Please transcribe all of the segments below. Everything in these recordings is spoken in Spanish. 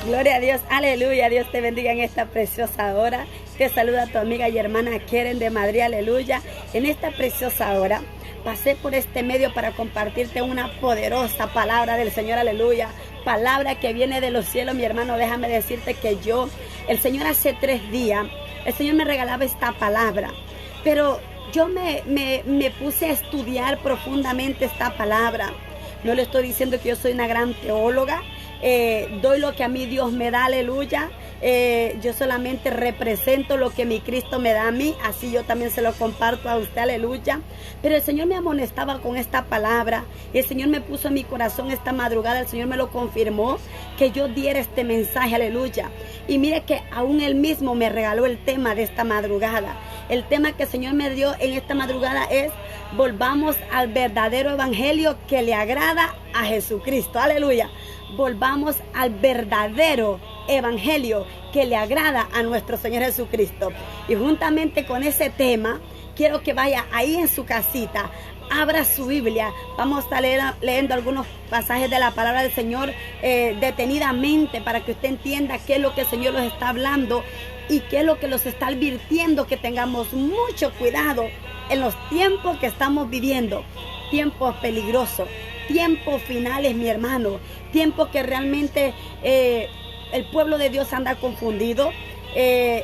Gloria a Dios, aleluya, Dios te bendiga en esta preciosa hora. Te saluda tu amiga y hermana Keren de Madrid, aleluya. En esta preciosa hora pasé por este medio para compartirte una poderosa palabra del Señor, aleluya. Palabra que viene de los cielos, mi hermano, déjame decirte que el Señor hace 3 días, el Señor me regalaba esta palabra, pero yo me puse a estudiar profundamente esta palabra. No le estoy diciendo que yo soy una gran teóloga, doy lo que a mí Dios me da, aleluya. Yo solamente represento lo que mi Cristo me da a mí, así yo también se lo comparto a usted, aleluya. Pero el Señor me amonestaba con esta palabra, y el Señor me puso en mi corazón esta madrugada, el Señor me lo confirmó, que yo diera este mensaje, aleluya. Y mire que aún Él mismo me regaló el tema de esta madrugada. El tema que el Señor me dio en esta madrugada es: volvamos al verdadero evangelio que le agrada a Jesucristo, aleluya. Volvamos al verdadero evangelio que le agrada a nuestro Señor Jesucristo. Y juntamente con ese tema, quiero que vaya ahí en su casita, abra su Biblia. Vamos a estar leyendo algunos pasajes de la palabra del Señor detenidamente, para que usted entienda qué es lo que el Señor nos está hablando y qué es lo que nos está advirtiendo, que tengamos mucho cuidado en los tiempos que estamos viviendo, tiempos peligrosos, tiempos finales, mi hermano, tiempos que realmente el pueblo de Dios anda confundido.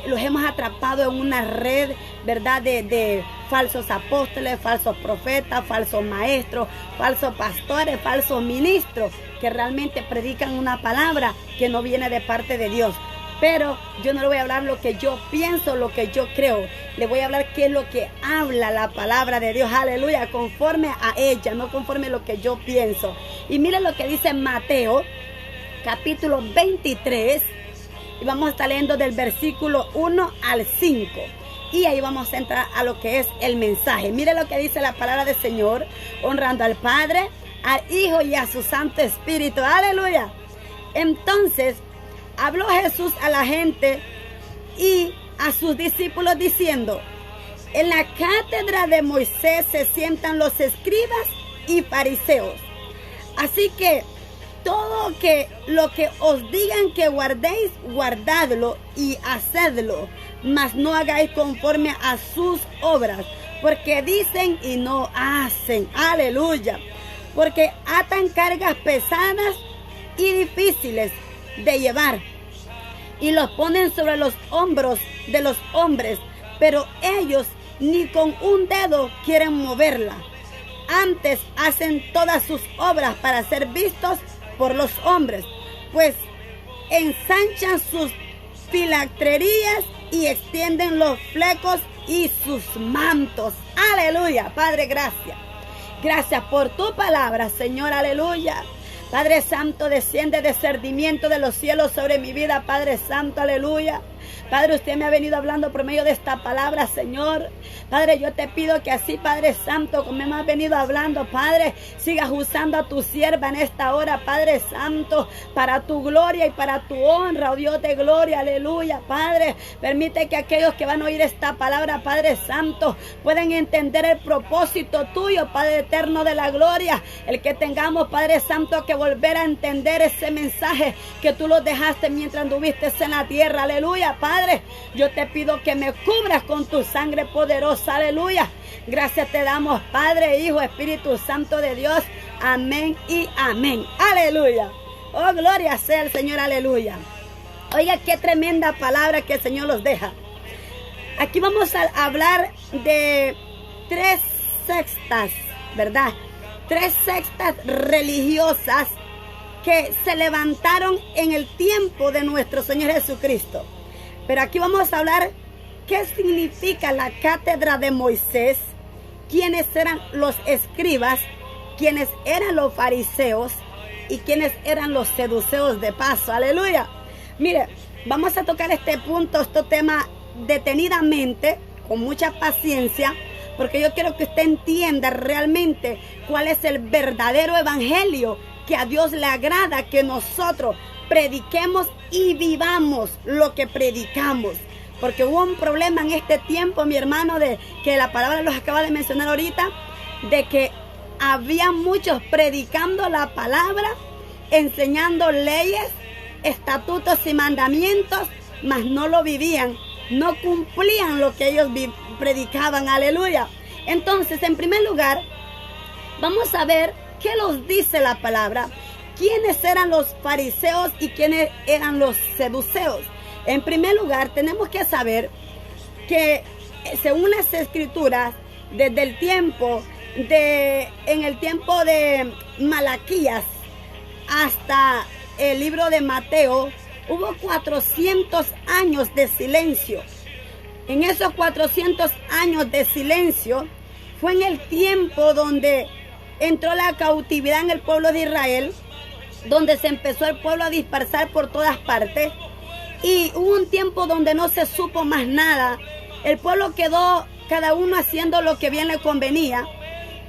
Los hemos atrapado en una red, ¿verdad?, de falsos apóstoles, falsos profetas, falsos maestros, falsos pastores, falsos ministros, que realmente predican una palabra que no viene de parte de Dios. Pero yo no le voy a hablar lo que yo pienso, lo que yo creo. Le voy a hablar qué es lo que habla la palabra de Dios, aleluya, conforme a ella, no conforme a lo que yo pienso. Y mire lo que dice Mateo, capítulo 23, y vamos a estar leyendo del versículo 1 al 5. Y ahí vamos a entrar a lo que es el mensaje. Mire lo que dice la palabra del Señor, honrando al Padre, al Hijo y a su Santo Espíritu, aleluya. Entonces habló Jesús a la gente y a sus discípulos diciendo: en la cátedra de Moisés se sientan los escribas y fariseos. Así que todo lo que os digan que guardéis, guardadlo y hacedlo, mas no hagáis conforme a sus obras, porque dicen y no hacen, aleluya. Porque atan cargas pesadas y difíciles de llevar, y los ponen sobre los hombros de los hombres, pero ellos ni con un dedo quieren moverla. Antes hacen todas sus obras para ser vistos por los hombres, pues ensanchan sus filacterías y extienden los flecos y sus mantos. Aleluya. Padre, gracias. Gracias por tu palabra, Señor, aleluya. Padre Santo, desciende discernimiento de los cielos sobre mi vida, Padre Santo, aleluya. Padre, usted me ha venido hablando por medio de esta palabra, Señor. Padre, yo te pido que así, Padre Santo, como me has venido hablando, Padre, sigas usando a tu sierva en esta hora, Padre Santo, para tu gloria y para tu honra, oh Dios de gloria, aleluya. Padre, permite que aquellos que van a oír esta palabra, Padre Santo, puedan entender el propósito tuyo, Padre eterno de la gloria. El que tengamos, Padre Santo, que volver a entender ese mensaje que tú lo dejaste mientras anduviste en la tierra, aleluya. Padre, yo te pido que me cubras con tu sangre poderosa, aleluya. Gracias te damos, Padre, Hijo, Espíritu Santo de Dios, amén y amén, aleluya. Oh, gloria sea el Señor, aleluya. Oiga, qué tremenda palabra que el Señor nos deja. Aquí vamos a hablar de 3 sectas, ¿verdad? 3 sectas religiosas que se levantaron en el tiempo de nuestro Señor Jesucristo. Pero aquí vamos a hablar qué significa la cátedra de Moisés, quiénes eran los escribas, quiénes eran los fariseos y quiénes eran los seduceos de paso. Aleluya. Mire, vamos a tocar este punto, este tema detenidamente, con mucha paciencia, porque yo quiero que usted entienda realmente cuál es el verdadero evangelio que a Dios le agrada que nosotros prediquemos y vivamos lo que predicamos. Porque hubo un problema en este tiempo, mi hermano, de que la palabra los acaba de mencionar ahorita, de que había muchos predicando la palabra, enseñando leyes, estatutos y mandamientos, mas no lo vivían, no cumplían lo que ellos predicaban, aleluya. Entonces, en primer lugar, vamos a ver qué nos dice la palabra, quiénes eran los fariseos y quiénes eran los saduceos. En primer lugar, tenemos que saber que según las escrituras, desde el tiempo en el tiempo de Malaquías hasta el libro de Mateo, hubo 400 años de silencio. En esos 400 años de silencio fue en el tiempo donde entró la cautividad en el pueblo de Israel, donde se empezó el pueblo a dispersar por todas partes, y hubo un tiempo donde no se supo más nada. El pueblo quedó cada uno haciendo lo que bien le convenía,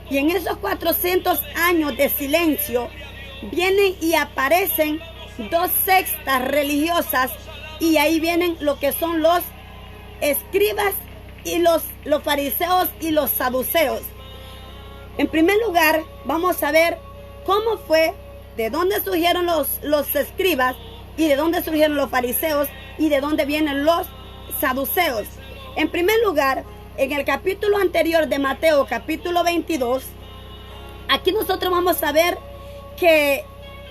y en esos 400 años de silencio vienen y aparecen dos sectas religiosas, y ahí vienen lo que son los escribas y los fariseos y los saduceos. En primer lugar, vamos a ver cómo fue, de dónde surgieron los escribas y de dónde surgieron los fariseos y de dónde vienen los saduceos. En primer lugar, en el capítulo anterior de Mateo, capítulo 22, aquí nosotros vamos a ver que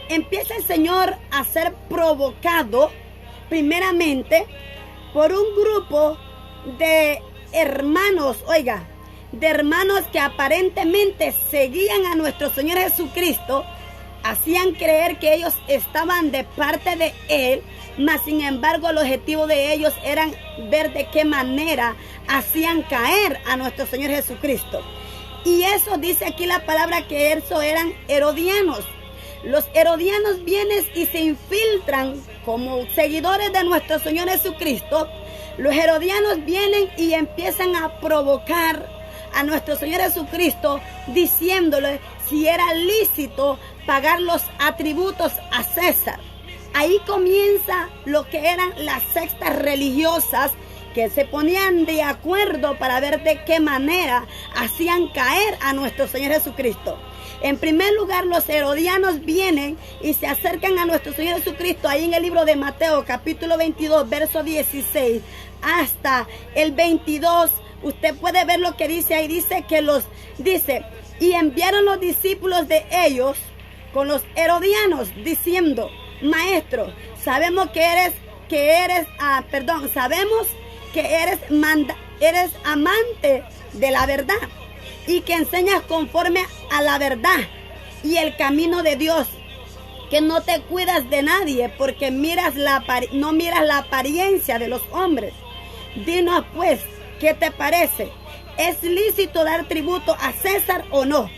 empieza el Señor a ser provocado primeramente por un grupo de hermanos, de hermanos que aparentemente seguían a nuestro Señor Jesucristo, hacían creer que ellos estaban de parte de Él, mas sin embargo el objetivo de ellos era ver de qué manera hacían caer a nuestro Señor Jesucristo. Y eso dice aquí la palabra, que eso eran herodianos. Los herodianos vienen y se infiltran como seguidores de nuestro Señor Jesucristo. Los herodianos vienen y empiezan a provocar a nuestro Señor Jesucristo, diciéndole si era lícito pagar los atributos a César. Ahí comienza lo que eran las sectas religiosas, que se ponían de acuerdo para ver de qué manera hacían caer a nuestro Señor Jesucristo. En primer lugar, los herodianos vienen y se acercan a nuestro Señor Jesucristo ahí en el libro de Mateo, capítulo 22, verso 16 hasta el 22. Usted puede ver lo que dice ahí. Dice, y enviaron los discípulos de ellos con los herodianos, diciendo: Maestro, sabemos que eres amante de la verdad y que enseñas conforme a la verdad y el camino de Dios, que no te cuidas de nadie porque no miras la apariencia de los hombres. Dinos pues, ¿qué te parece? ¿Es lícito dar tributo a César o no?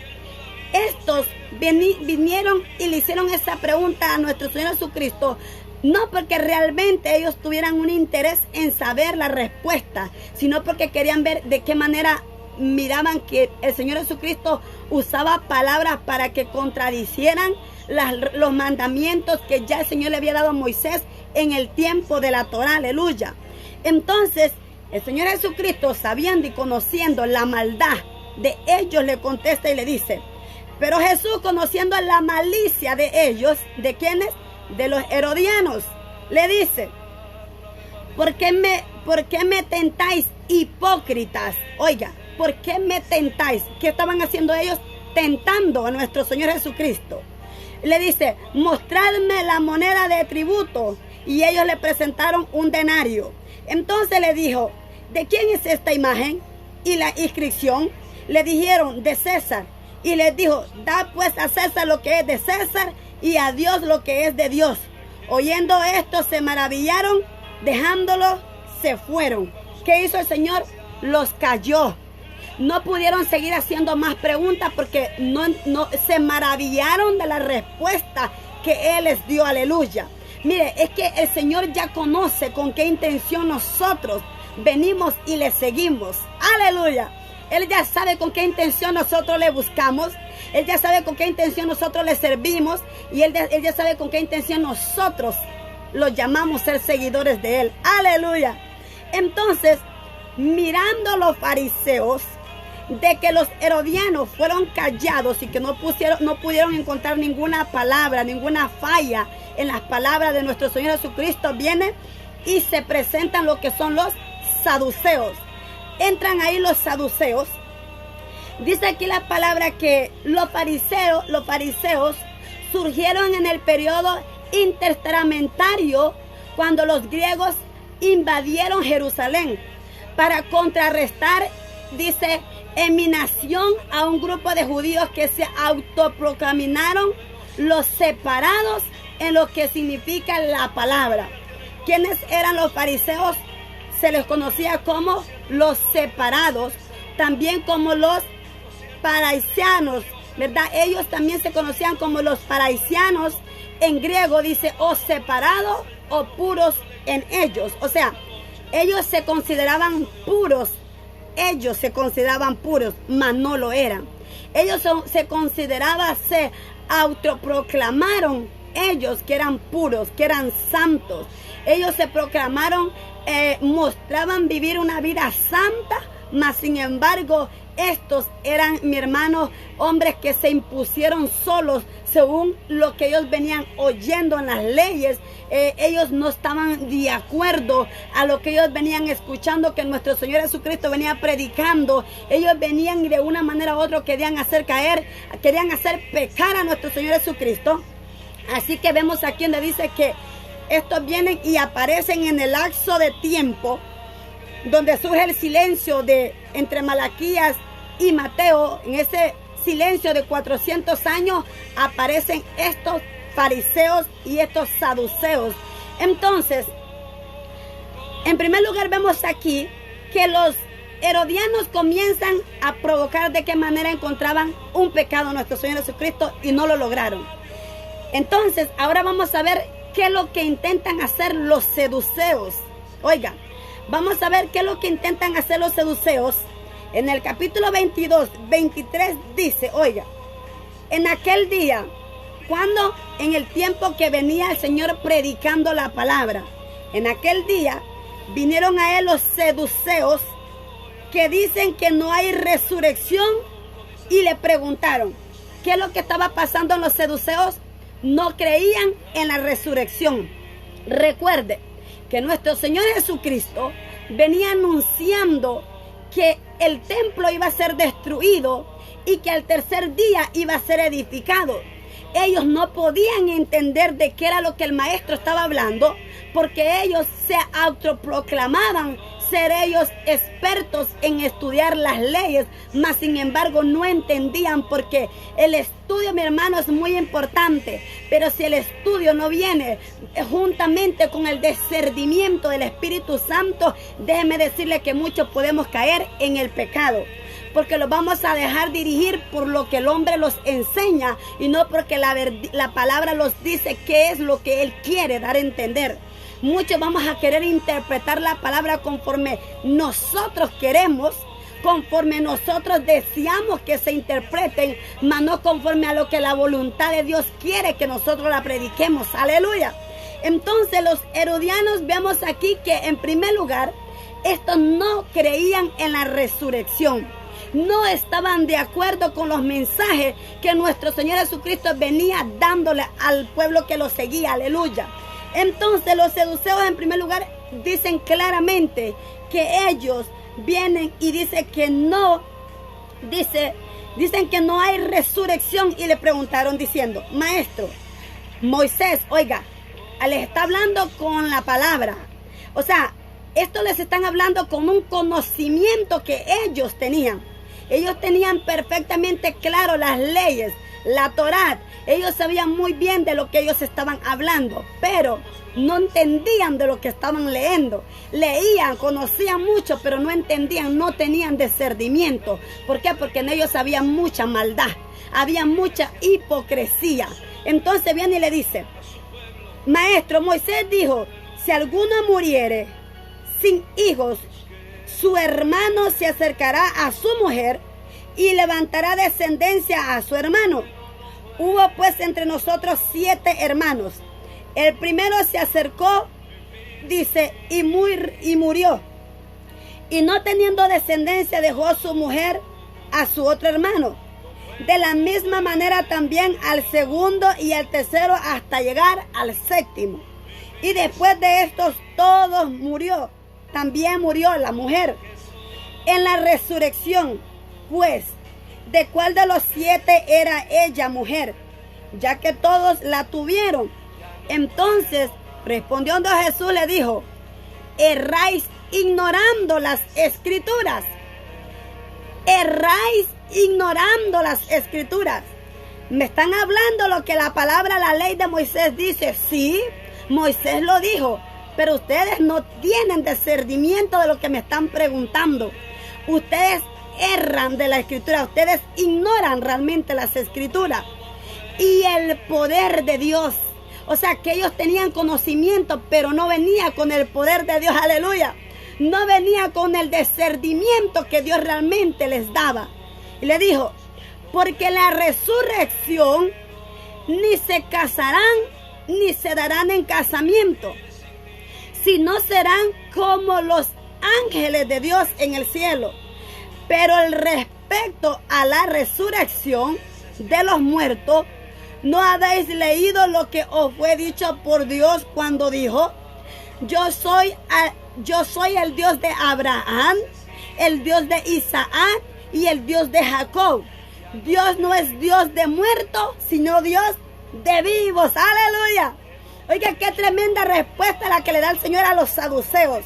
Estos vinieron y le hicieron esa pregunta a nuestro Señor Jesucristo, no porque realmente ellos tuvieran un interés en saber la respuesta, sino porque querían ver de qué manera miraban que el Señor Jesucristo usaba palabras para que contradicieran los mandamientos que ya el Señor le había dado a Moisés en el tiempo de la Torá, aleluya. Entonces, el Señor Jesucristo, sabiendo y conociendo la maldad de ellos, le contesta y le dice: pero Jesús, conociendo la malicia de ellos, ¿de quiénes? De los herodianos, le dice: ¿por qué me tentáis, hipócritas? ¿Por qué me tentáis? ¿Qué estaban haciendo ellos? Tentando a nuestro Señor Jesucristo. Le dice: mostradme la moneda de tributo. Y ellos le presentaron un denario. Entonces le dijo: ¿de quién es esta imagen y la inscripción? Le dijeron: de César. Y les dijo: da pues a César lo que es de César y a Dios lo que es de Dios. Oyendo esto se maravillaron, dejándolo se fueron. ¿Qué hizo el Señor? Los calló. No pudieron seguir haciendo más preguntas porque no se maravillaron de la respuesta que Él les dio, aleluya. Mire, es que el Señor ya conoce con qué intención nosotros venimos y le seguimos, aleluya. Él ya sabe con qué intención nosotros le buscamos. Él ya sabe con qué intención nosotros le servimos. Y Él ya sabe con qué intención nosotros los llamamos ser seguidores de Él. Aleluya. Entonces, mirando a los fariseos, de que los herodianos fueron callados y que no pudieron encontrar ninguna palabra, ninguna falla en las palabras de nuestro Señor Jesucristo, viene y se presentan lo que son los saduceos. Entran ahí los saduceos. Dice aquí la palabra que los fariseos surgieron en el periodo intertestamentario, cuando los griegos invadieron Jerusalén para contrarrestar, dice, eminación a un grupo de judíos que se autoproclamaron los separados en lo que significa la palabra. ¿Quiénes eran los fariseos? Se les conocía como los separados, también como los paraisianos, ¿verdad? Ellos también se conocían como los paraisianos. En griego dice o separados o puros en ellos. O sea, ellos se consideraban puros. Ellos se consideraban puros, mas no lo eran. Ellos se consideraban, se autoproclamaron ellos que eran puros, que eran santos. Ellos se proclamaron, mostraban vivir una vida santa, mas sin embargo estos eran, mi hermano, hombres que se impusieron solos según lo que ellos venían oyendo en las leyes. Ellos no estaban de acuerdo a lo que ellos venían escuchando que nuestro Señor Jesucristo venía predicando. Ellos venían y de una manera u otra querían hacer caer, querían hacer pecar a nuestro Señor Jesucristo. Así que vemos aquí donde dice que estos vienen y aparecen en el lapso de tiempo donde surge el silencio de entre Malaquías y Mateo. En ese silencio de 400 años aparecen estos fariseos y estos saduceos. Entonces, en primer lugar vemos aquí que los herodianos comienzan a provocar de qué manera encontraban un pecado a nuestro Señor Jesucristo y no lo lograron. Entonces, ahora vamos a ver qué es lo que intentan hacer los saduceos. Oiga, vamos a ver qué es lo que intentan hacer los saduceos. En el capítulo 22, 23 dice, oiga, en aquel día, cuando en el tiempo que venía el Señor predicando la palabra, en aquel día vinieron a él los saduceos que dicen que no hay resurrección y le preguntaron, ¿qué es lo que estaba pasando en los saduceos? No creían en la resurrección. Recuerde que nuestro Señor Jesucristo venía anunciando que el templo iba a ser destruido y que al tercer día iba a ser edificado. Ellos no podían entender de qué era lo que el maestro estaba hablando, porque ellos se autoproclamaban ser ellos expertos en estudiar las leyes, mas sin embargo no entendían, porque el estudio, mi hermano, es muy importante, pero si el estudio no viene juntamente con el discernimiento del Espíritu Santo, déjeme decirle que muchos podemos caer en el pecado, porque los vamos a dejar dirigir por lo que el hombre los enseña y no porque la palabra los dice qué es lo que él quiere dar a entender. Muchos vamos a querer interpretar la palabra conforme nosotros queremos, conforme nosotros deseamos que se interpreten, mas no conforme a lo que la voluntad de Dios quiere que nosotros la prediquemos. Aleluya. Entonces los herodianos vemos aquí que en primer lugar, estos no creían en la resurrección. No estaban de acuerdo con los mensajes que nuestro Señor Jesucristo venía dándole al pueblo que lo seguía. Aleluya. Entonces los saduceos en primer lugar dicen claramente que ellos vienen y dicen que no hay resurrección, y le preguntaron diciendo, maestro, Moisés, oiga, les está hablando con la palabra. O sea, esto les están hablando con un conocimiento que ellos tenían. Ellos tenían perfectamente claro las leyes, la Torá. Ellos sabían muy bien de lo que ellos estaban hablando, pero no entendían de lo que estaban leyendo. Leían, conocían mucho, pero no entendían, no tenían discernimiento. ¿Por qué? Porque en ellos había mucha maldad, había mucha hipocresía. Entonces viene y le dice, maestro, Moisés dijo, si alguno muriere sin hijos, su hermano se acercará a su mujer y levantará descendencia a su hermano. Hubo pues entre nosotros 7 hermanos. El primero se acercó, dice, y murió. Y no teniendo descendencia, dejó a su mujer a su otro hermano. De la misma manera también al segundo y al tercero hasta llegar al séptimo. Y después de estos todos murió. También murió la mujer. En la resurrección, pues, ¿de cuál de los 7 era ella mujer? Ya que todos la tuvieron. Entonces, respondiendo Jesús, le dijo: erráis ignorando las escrituras. Erráis ignorando las escrituras. Me están hablando lo que la palabra, la ley de Moisés dice. Sí, Moisés lo dijo, pero ustedes no tienen discernimiento de lo que me están preguntando. Ustedes erran de la escritura, ustedes ignoran realmente las escrituras y el poder de Dios. O sea, que ellos tenían conocimiento, pero no venía con el poder de Dios, aleluya. No venía con el discernimiento que Dios realmente les daba. Y le dijo: porque la resurrección ni se casarán ni se darán en casamiento, sino serán como los ángeles de Dios en el cielo. Pero el respecto a la resurrección de los muertos, ¿no habéis leído lo que os fue dicho por Dios cuando dijo: yo soy el Dios de Abraham, el Dios de Isaac y el Dios de Jacob? Dios no es Dios de muertos, sino Dios de vivos. ¡Aleluya! Oiga, qué tremenda respuesta la que le da el Señor a los saduceos.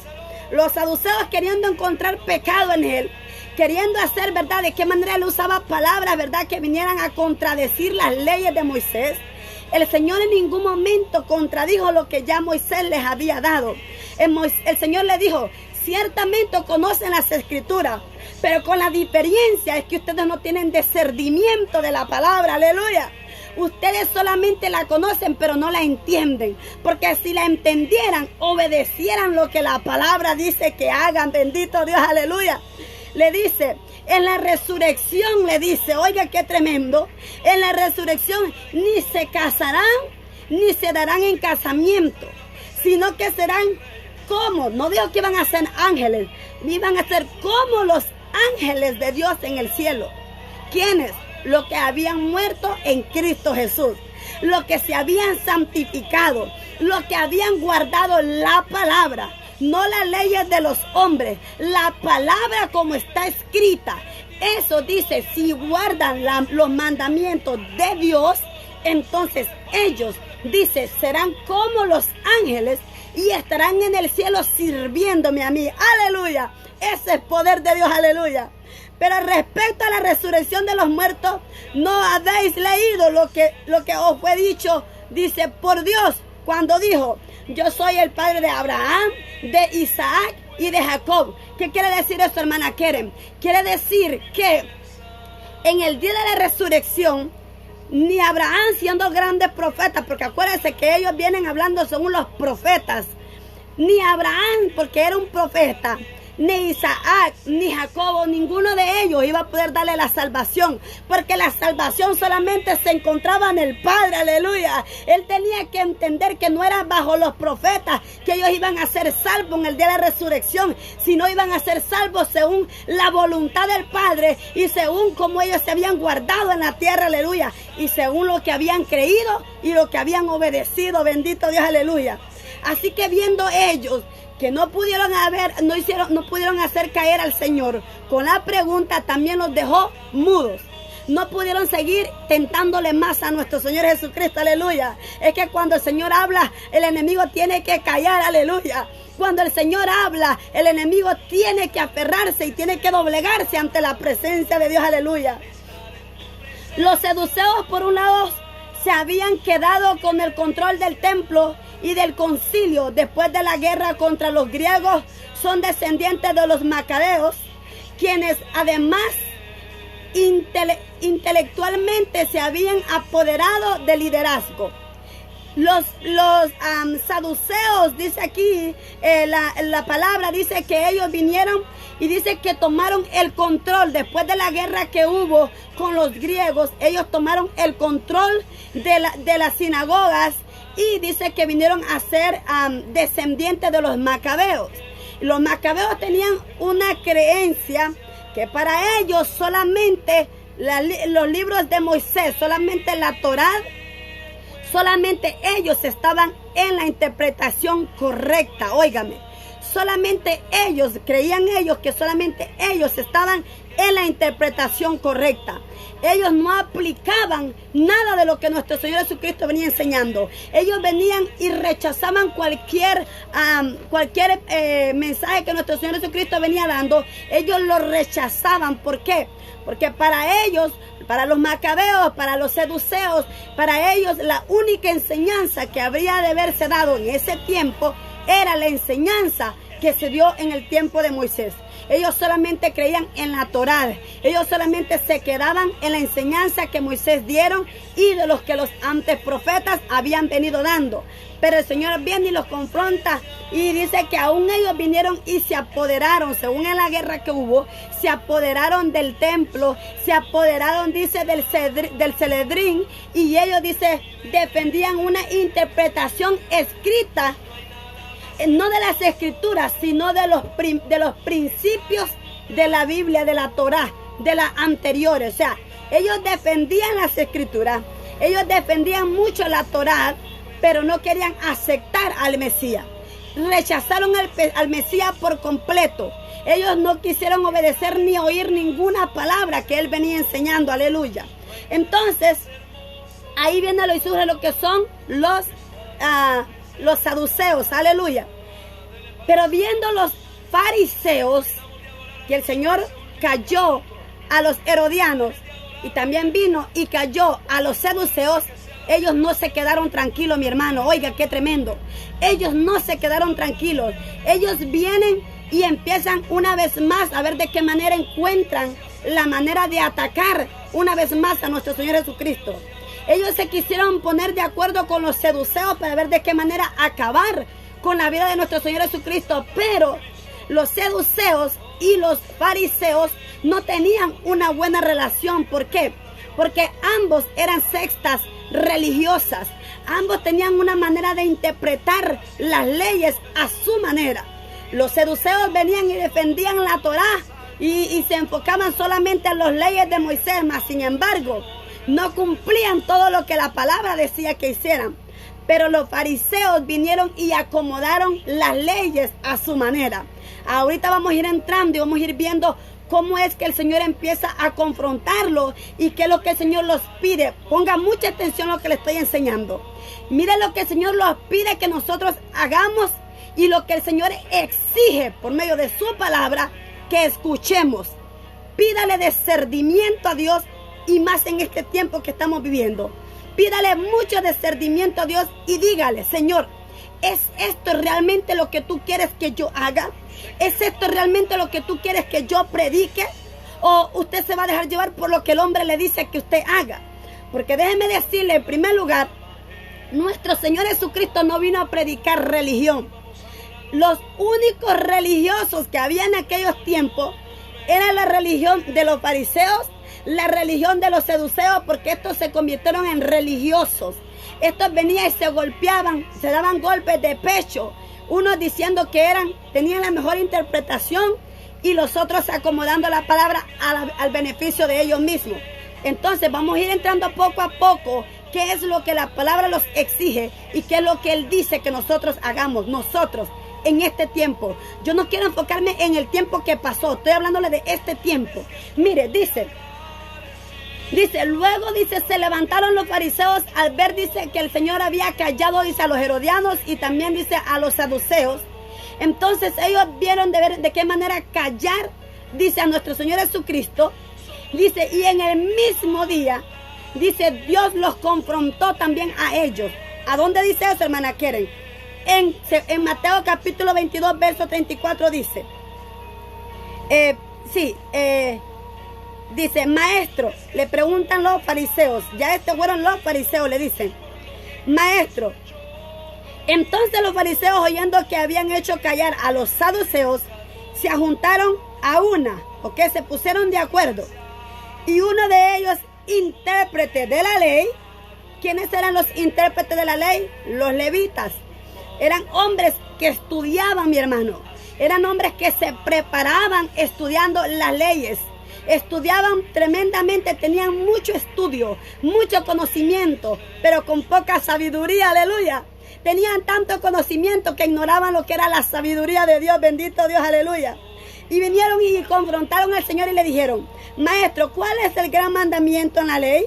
Los saduceos queriendo encontrar pecado en él, queriendo hacer, ¿verdad?, de qué manera él usaba palabras, ¿verdad?, que vinieran a contradecir las leyes de Moisés. El Señor en ningún momento contradijo lo que ya Moisés les había dado. El Señor le dijo: ciertamente conocen las escrituras, pero con la diferencia es que ustedes no tienen discernimiento de la palabra. Aleluya. Ustedes solamente la conocen, pero no la entienden. Porque si la entendieran, obedecieran lo que la palabra dice que hagan. Bendito Dios, aleluya. Le dice, en la resurrección, le dice, oiga qué tremendo, en la resurrección ni se casarán, ni se darán en casamiento, sino que serán como, no digo que iban a ser ángeles, iban a ser como los ángeles de Dios en el cielo. ¿Quiénes? Los que habían muerto en Cristo Jesús, los que se habían santificado, los que habían guardado la palabra. No las leyes de los hombres, la palabra como está escrita. Eso dice, si guardan los mandamientos de Dios, entonces ellos, dice, serán como los ángeles y estarán en el cielo sirviéndome a mí. Aleluya. Ese es poder de Dios, aleluya. Pero respecto a la resurrección de los muertos, no habéis leído lo que os fue dicho, dice, por Dios, cuando dijo: yo soy el padre de Abraham, de Isaac y de Jacob. ¿Qué quiere decir esto, hermana Keren? Quiere decir que en el día de la resurrección, ni Abraham, siendo grandes profetas, porque acuérdense que ellos vienen hablando según los profetas, ni Abraham, porque era un profeta, ni Isaac, ni Jacobo, ninguno de ellos iba a poder darle la salvación, porque la salvación solamente se encontraba en el Padre, aleluya. Él tenía que entender que no era bajo los profetas que ellos iban a ser salvos en el día de la resurrección, sino iban a ser salvos según la voluntad del Padre y según como ellos se habían guardado en la tierra, aleluya, y según lo que habían creído y lo que habían obedecido, bendito Dios, aleluya. Así que viendo ellos que no pudieron hacer caer al Señor con la pregunta, también los dejó mudos. No pudieron seguir tentándole más a nuestro Señor Jesucristo, aleluya. Es que cuando el Señor habla, el enemigo tiene que callar, aleluya. Cuando el Señor habla, el enemigo tiene que aferrarse y tiene que doblegarse ante la presencia de Dios, aleluya. Los saduceos, por un lado, se habían quedado con el control del templo y del concilio después de la guerra contra los griegos. Son descendientes de los macabeos, quienes además intelectualmente se habían apoderado del liderazgo. Los saduceos, dice aquí, la palabra dice que ellos vinieron y dice que tomaron el control después de la guerra que hubo con los griegos. Ellos tomaron el control de las sinagogas y dice que vinieron a ser descendientes de los macabeos. Los macabeos tenían una creencia que para ellos solamente los libros de Moisés, solamente la Torá, solamente ellos estaban en la interpretación correcta. Óigame, solamente ellos, creían ellos que solamente ellos estaban en la interpretación correcta. Ellos no aplicaban nada de lo que nuestro Señor Jesucristo venía enseñando. Ellos venían y rechazaban cualquier mensaje que nuestro Señor Jesucristo venía dando. Ellos lo rechazaban. ¿Por qué? Porque para ellos, para los macabeos, para los seduceos, para ellos la única enseñanza que habría de haberse dado en ese tiempo era la enseñanza que se dio en el tiempo de Moisés. Ellos solamente creían en la Torá. Ellos solamente se quedaban en la enseñanza que Moisés dieron y de los que los antes profetas habían venido dando. Pero el Señor viene y los confronta y dice que aún ellos vinieron y se apoderaron, según en la guerra que hubo, se apoderaron del templo, se apoderaron, dice, del Celedrín, y ellos, dice, defendían una interpretación escrita, no de las escrituras, sino de los principios de la Biblia, de la Torá, de las anteriores. O sea, ellos defendían las escrituras, ellos defendían mucho la Torá, pero no querían aceptar al Mesías. Rechazaron al Mesías por completo. Ellos no quisieron obedecer ni oír ninguna palabra que él venía enseñando. Aleluya. Entonces, ahí viene lo que son los saduceos. Aleluya. Pero viendo los fariseos que el Señor cayó a los herodianos y también vino y cayó a los saduceos, ellos no se quedaron tranquilos, mi hermano. Oiga, qué tremendo. Ellos no se quedaron tranquilos. Ellos vienen y empiezan una vez más a ver de qué manera encuentran la manera de atacar una vez más a nuestro Señor Jesucristo. Ellos se quisieron poner de acuerdo con los saduceos para ver de qué manera acabar con la vida de nuestro Señor Jesucristo. Pero los saduceos y los fariseos no tenían una buena relación. ¿Por qué? Porque ambos eran sectas religiosas. Ambos tenían una manera de interpretar las leyes a su manera. Los saduceos venían y defendían la Torá y se enfocaban solamente en las leyes de Moisés, mas sin embargo no cumplían todo lo que la palabra decía que hicieran. Pero los fariseos vinieron y acomodaron las leyes a su manera. Ahorita vamos a ir entrando y vamos a ir viendo cómo es que el Señor empieza a confrontarlo y qué es lo que el Señor los pide. Ponga mucha atención a lo que le estoy enseñando. Mire lo que el Señor los pide que nosotros hagamos y lo que el Señor exige por medio de su palabra que escuchemos. Pídale discernimiento a Dios, y más en este tiempo que estamos viviendo. Pídale mucho discernimiento a Dios y dígale: Señor, ¿es esto realmente lo que tú quieres que yo haga? ¿Es esto realmente lo que tú quieres que yo predique? ¿O usted se va a dejar llevar por lo que el hombre le dice que usted haga? Porque déjeme decirle, en primer lugar, nuestro Señor Jesucristo no vino a predicar religión. Los únicos religiosos que había en aquellos tiempos era la religión de los fariseos, la religión de los saduceos, porque estos se convirtieron en religiosos. Estos venían y se golpeaban, se daban golpes de pecho, unos diciendo que tenían la mejor interpretación y los otros acomodando la palabra al beneficio de ellos mismos. Entonces vamos a ir entrando poco a poco qué es lo que la palabra los exige y qué es lo que Él dice que nosotros hagamos, nosotros en este tiempo. Yo no quiero enfocarme en el tiempo que pasó, estoy hablándole de este tiempo. Mire, dice, luego dice, se levantaron los fariseos al ver, dice, que el Señor había callado, dice, a los herodianos y también, dice, a los saduceos. Entonces ellos vieron de ver de qué manera callar, dice, a nuestro Señor Jesucristo. Dice, y en el mismo día, dice, Dios los confrontó también a ellos. ¿A dónde dice eso, hermana Keren? En Mateo capítulo 22, verso 34 dice, dice, maestro, le preguntan los fariseos, ya fueron los fariseos, le dicen, maestro. Entonces los fariseos, oyendo que habían hecho callar a los saduceos, se juntaron a una, ¿ok? Se pusieron de acuerdo. Y uno de ellos, intérprete de la ley. ¿Quiénes eran los intérpretes de la ley? Los levitas. Eran hombres que estudiaban, mi hermano. Eran hombres que se preparaban estudiando las leyes. estudiaban tremendamente, tenían mucho estudio, mucho conocimiento, pero con poca sabiduría, aleluya. Tenían tanto conocimiento que ignoraban lo que era la sabiduría de Dios, bendito Dios, aleluya. Y vinieron y confrontaron al Señor y le dijeron: Maestro, ¿cuál es el gran mandamiento en la ley?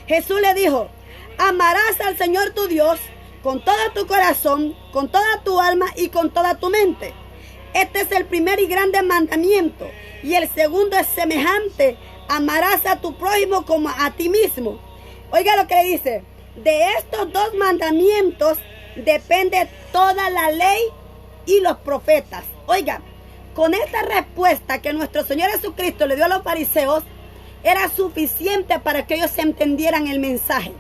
Jesús le dijo: amarás al Señor tu Dios con todo tu corazón, con toda tu alma y con toda tu mente. Este es el primer y grande mandamiento. Y el segundo es semejante: amarás a tu prójimo como a ti mismo. Oiga lo que le dice: de estos dos mandamientos depende toda la ley y los profetas. Oiga, con esta respuesta que nuestro Señor Jesucristo le dio a los fariseos, era suficiente para que ellos entendieran el mensaje.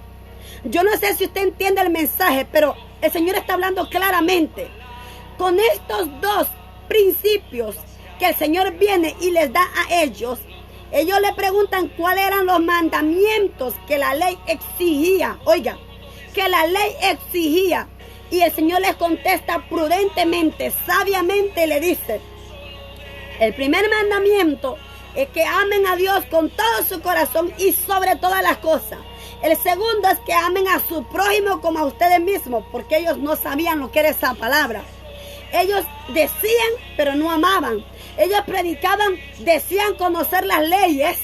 Yo no sé si usted entiende el mensaje, pero el Señor está hablando claramente. Con estos dos principios que el Señor viene y les da a ellos, ellos le preguntan cuáles eran los mandamientos que la ley exigía. Oiga, que la ley exigía. Y el Señor les contesta prudentemente, sabiamente, le dice: el primer mandamiento es que amen a Dios con todo su corazón y sobre todas las cosas. El segundo es que amen a su prójimo como a ustedes mismos, porque ellos no sabían lo que era esa palabra. Ellos decían, pero no amaban. Ellos predicaban, decían conocer las leyes,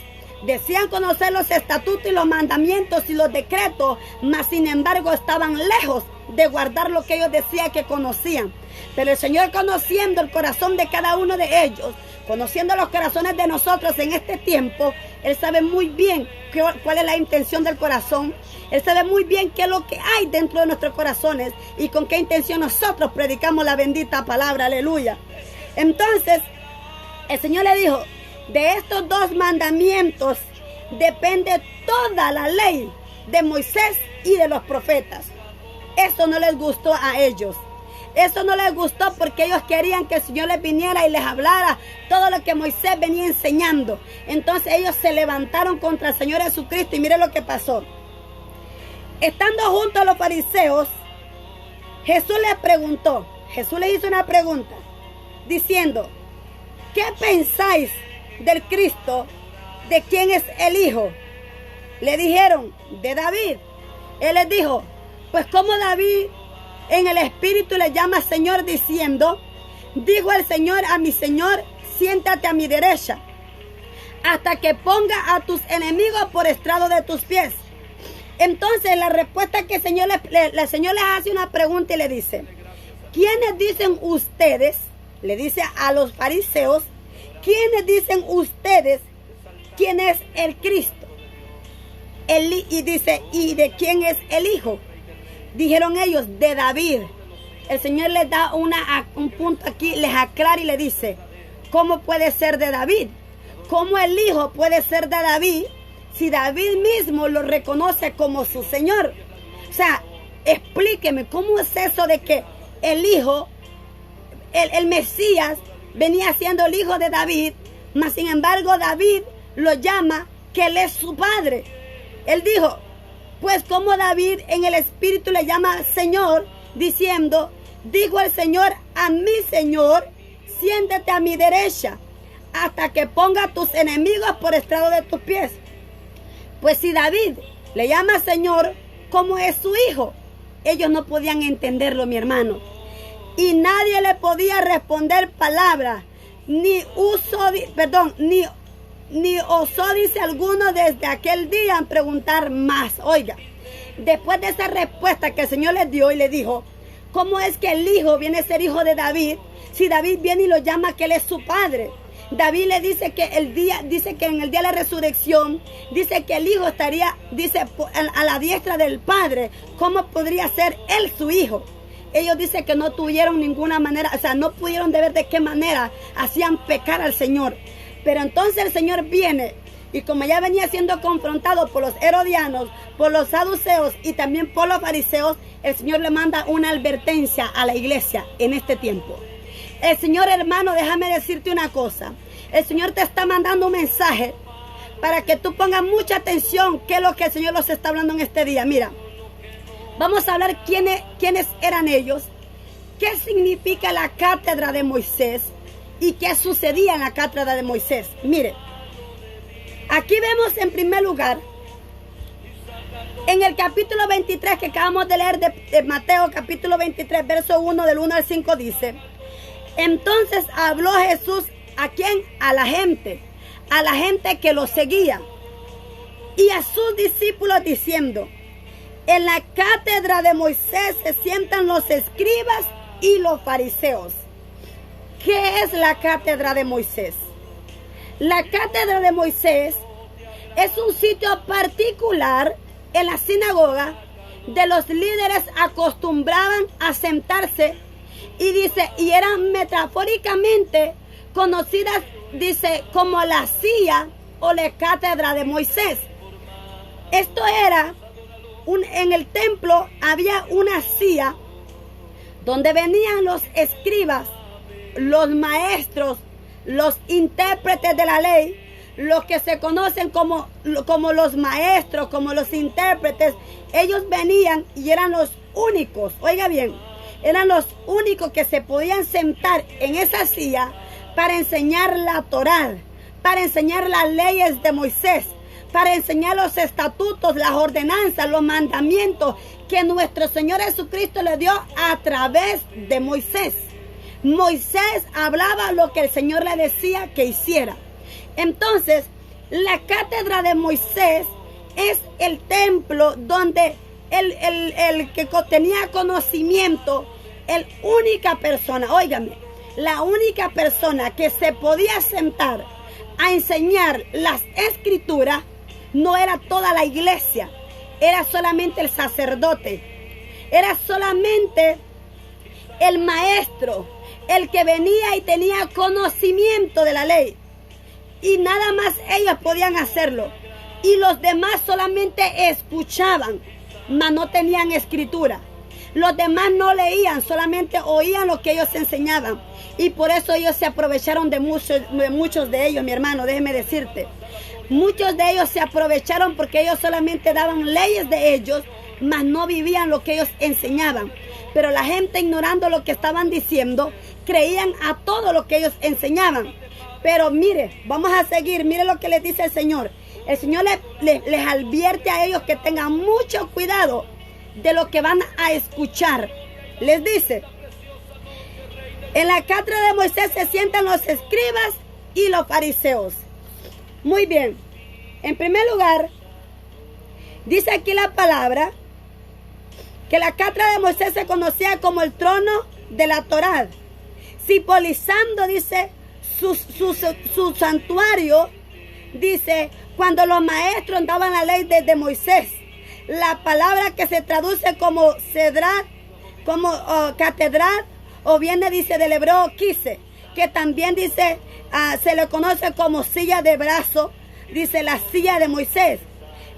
decían conocer los estatutos y los mandamientos y los decretos, mas sin embargo estaban lejos de guardar lo que ellos decían que conocían. Pero el Señor, conociendo el corazón de cada uno de ellos, conociendo los corazones de nosotros en este tiempo, Él sabe muy bien cuál es la intención del corazón. Él sabe muy bien qué es lo que hay dentro de nuestros corazones y con qué intención nosotros predicamos la bendita palabra, aleluya. Entonces, el Señor le dijo: de estos dos mandamientos depende toda la ley de Moisés y de los profetas. Eso no les gustó a ellos. Eso no les gustó porque ellos querían que el Señor les viniera y les hablara todo lo que Moisés venía enseñando. Entonces ellos se levantaron contra el Señor Jesucristo y mire lo que pasó. Estando junto a los fariseos, Jesús les preguntó, Jesús les hizo una pregunta, diciendo: ¿qué pensáis del Cristo? ¿De quién es el Hijo? Le dijeron: de David. Él les dijo: pues como David en el Espíritu le llama Señor, diciendo: dijo el Señor a mi Señor, siéntate a mi derecha, hasta que ponga a tus enemigos por estrado de tus pies. Entonces la respuesta que el Señor les hace una pregunta y le dice: ¿quiénes dicen ustedes? Le dice a los fariseos: ¿quiénes dicen ustedes quién es el Cristo? Y dice: ¿y de quién es el Hijo? Dijeron ellos: de David. El Señor les da un punto aquí, les aclara y le dice: ¿cómo puede ser de David? ¿Cómo el Hijo puede ser de David si David mismo lo reconoce como su Señor? O sea, explíqueme, ¿cómo es eso de que el Hijo, el Mesías, venía siendo el Hijo de David, mas sin embargo David lo llama que Él es su Padre? Él dijo: pues como David en el Espíritu le llama Señor, diciendo: dijo el Señor a mi Señor, siéntate a mi derecha, hasta que ponga a tus enemigos por estrado de tus pies. Pues si David le llama Señor, ¿cómo es su Hijo? Ellos no podían entenderlo, mi hermano. Y nadie le podía responder palabra, ni osó, dice alguno, desde aquel día en preguntar más. Oiga, después de esa respuesta que el Señor les dio y le dijo: ¿cómo es que el Hijo viene a ser hijo de David si David viene y lo llama que Él es su Padre? David le dice que en el día de la resurrección, dice que el Hijo estaría, dice, a la diestra del Padre. ¿Cómo podría ser Él su Hijo? Ellos dicen que no tuvieron ninguna manera, o sea, no pudieron de ver de qué manera hacían pecar al Señor. Pero entonces el Señor viene, y como ya venía siendo confrontado por los herodianos, por los saduceos y también por los fariseos, el Señor le manda una advertencia a la iglesia en este tiempo. El Señor, hermano, déjame decirte una cosa. El Señor te está mandando un mensaje para que tú pongas mucha atención qué es lo que el Señor nos está hablando en este día. Mira, vamos a hablar quiénes eran ellos, qué significa la cátedra de Moisés y qué sucedía en la cátedra de Moisés. Mire, Aquí vemos en primer lugar, en el capítulo 23 que acabamos de leer de Mateo, capítulo 23, verso 1, del 1 al 5, dice: entonces habló Jesús, ¿a quién? A la gente que lo seguía, y a sus discípulos diciendo: en la cátedra de Moisés se sientan los escribas y los fariseos. ¿Qué es la cátedra de Moisés? La cátedra de Moisés es un sitio particular en la sinagoga de los líderes acostumbraban a sentarse, y dice, y eran metafóricamente conocidas, dice, como la silla o la cátedra de Moisés. Esto era, en el templo había una silla donde venían los escribas, los maestros, los intérpretes de la ley, los que se conocen como los maestros, como los intérpretes. Ellos venían y eran los únicos, oiga bien, eran los únicos que se podían sentar en esa silla para enseñar la Torá, para enseñar las leyes de Moisés, para enseñar los estatutos, las ordenanzas, los mandamientos que nuestro Señor Jesucristo le dio a través de Moisés. Moisés hablaba lo que el Señor le decía que hiciera. Entonces, la cátedra de Moisés es el templo donde el que tenía conocimiento, la única persona, óigame, la única persona que se podía sentar a enseñar las escrituras, no era toda la iglesia, era solamente el sacerdote, era solamente el maestro, el que venía y tenía conocimiento de la ley. Y nada más ellos podían hacerlo. Y los demás solamente escuchaban, mas no tenían escritura. Los demás no leían, solamente oían lo que ellos enseñaban. Y por eso ellos se aprovecharon de muchos de ellos, mi hermano, déjeme decirte. Muchos de ellos se aprovecharon porque ellos solamente daban leyes de ellos, mas no vivían lo que ellos enseñaban. Pero la gente, ignorando lo que estaban diciendo, creían a todo lo que ellos enseñaban. Pero mire, vamos a seguir, mire lo que les dice el Señor. El Señor les advierte a ellos que tengan mucho cuidado de lo que van a escuchar. Les dice: en la cátedra de Moisés se sientan los escribas y los fariseos. Muy bien. En primer lugar, dice aquí la palabra que la cátedra de Moisés se conocía como el trono de la Torá, simbolizando, dice, su santuario. Dice, cuando los maestros daban la ley de Moisés, la palabra que se traduce como cedrat, como catedral, o viene, dice, del hebreo quise, que también dice, se le conoce como silla de brazo, dice, la silla de Moisés.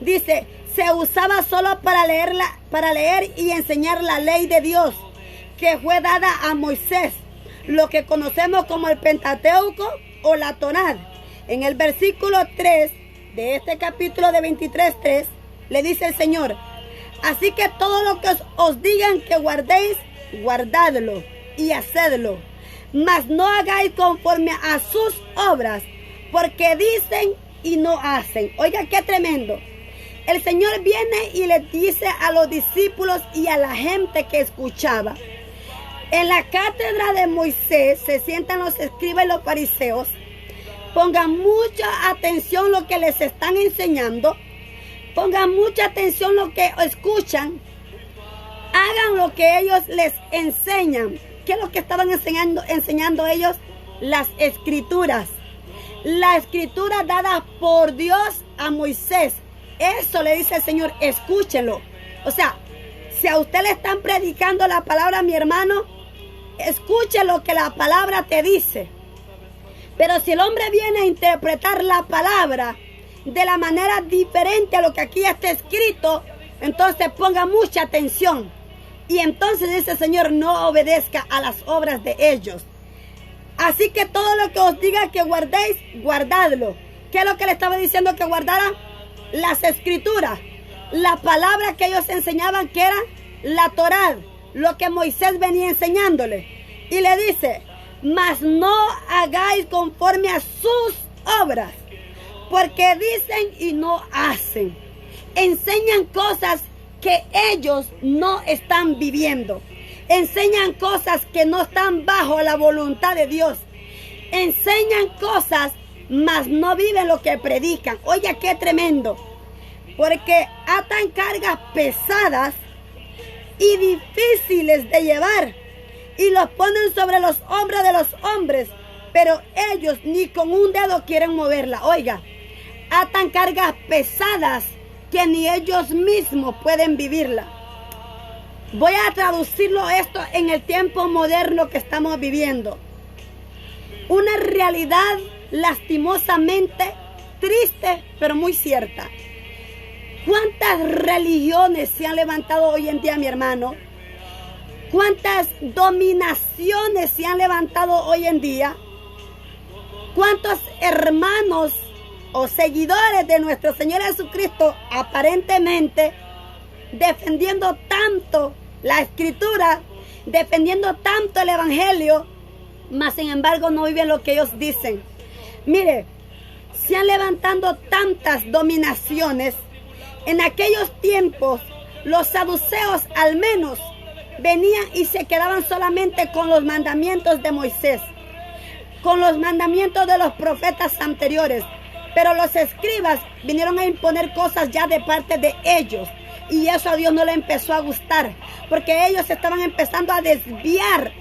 Dice, se usaba solo para leer y enseñar la ley de Dios, que fue dada a Moisés, lo que conocemos como el Pentateuco o la Torá. En el versículo 3 de este capítulo de 23:3, le dice el Señor: así que todo lo que os digan que guardéis, guardadlo y hacedlo, mas no hagáis conforme a sus obras, porque dicen y no hacen. Oiga, qué tremendo. El Señor viene y le dice a los discípulos y a la gente que escuchaba: en la cátedra de Moisés se sientan los escribas y los fariseos. Pongan mucha atención lo que les están enseñando. Pongan mucha atención lo que escuchan. Hagan lo que ellos les enseñan. ¿Qué es lo que estaban enseñando ellos? Las escrituras. La escritura dada por Dios a Moisés. Eso le dice el Señor, escúchenlo. O sea, si a usted le están predicando la palabra, mi hermano, escuche lo que la palabra te dice. Pero si el hombre viene a interpretar la palabra de la manera diferente a lo que aquí está escrito, entonces ponga mucha atención. Y entonces dice el Señor, no obedezca a las obras de ellos. Así que todo lo que os diga que guardéis, guardadlo. ¿Qué es lo que le estaba diciendo que guardaran? Las escrituras. La palabra que ellos enseñaban, que era la Torá, lo que Moisés venía enseñándole. Y le dice, mas no hagáis conforme a sus obras. porque dicen y no hacen. Enseñan cosas que ellos no están viviendo. Enseñan cosas que no están bajo la voluntad de Dios. Enseñan cosas, mas no viven lo que predican. Oye, qué tremendo. Porque atan cargas pesadas y difíciles de llevar y los ponen sobre los hombros de los hombres, pero ellos ni con un dedo quieren moverla. Oiga, atan cargas pesadas que ni ellos mismos pueden vivirla. Voy a traducirlo esto en el tiempo moderno que estamos viviendo. Una realidad lastimosamente triste, pero muy cierta. ¿Cuántas religiones se han levantado hoy en día, mi hermano? ¿Cuántas dominaciones se han levantado hoy en día? ¿Cuántos hermanos o seguidores de nuestro Señor Jesucristo aparentemente defendiendo tanto la Escritura, defendiendo tanto el Evangelio, mas sin embargo no viven lo que ellos dicen? Mire, se han levantado tantas dominaciones. En aquellos tiempos, los saduceos al menos venían y se quedaban solamente con los mandamientos de Moisés, con los mandamientos de los profetas anteriores. Pero los escribas vinieron a imponer cosas ya de parte de ellos. Y eso a Dios no le empezó a gustar, porque ellos estaban empezando a desviar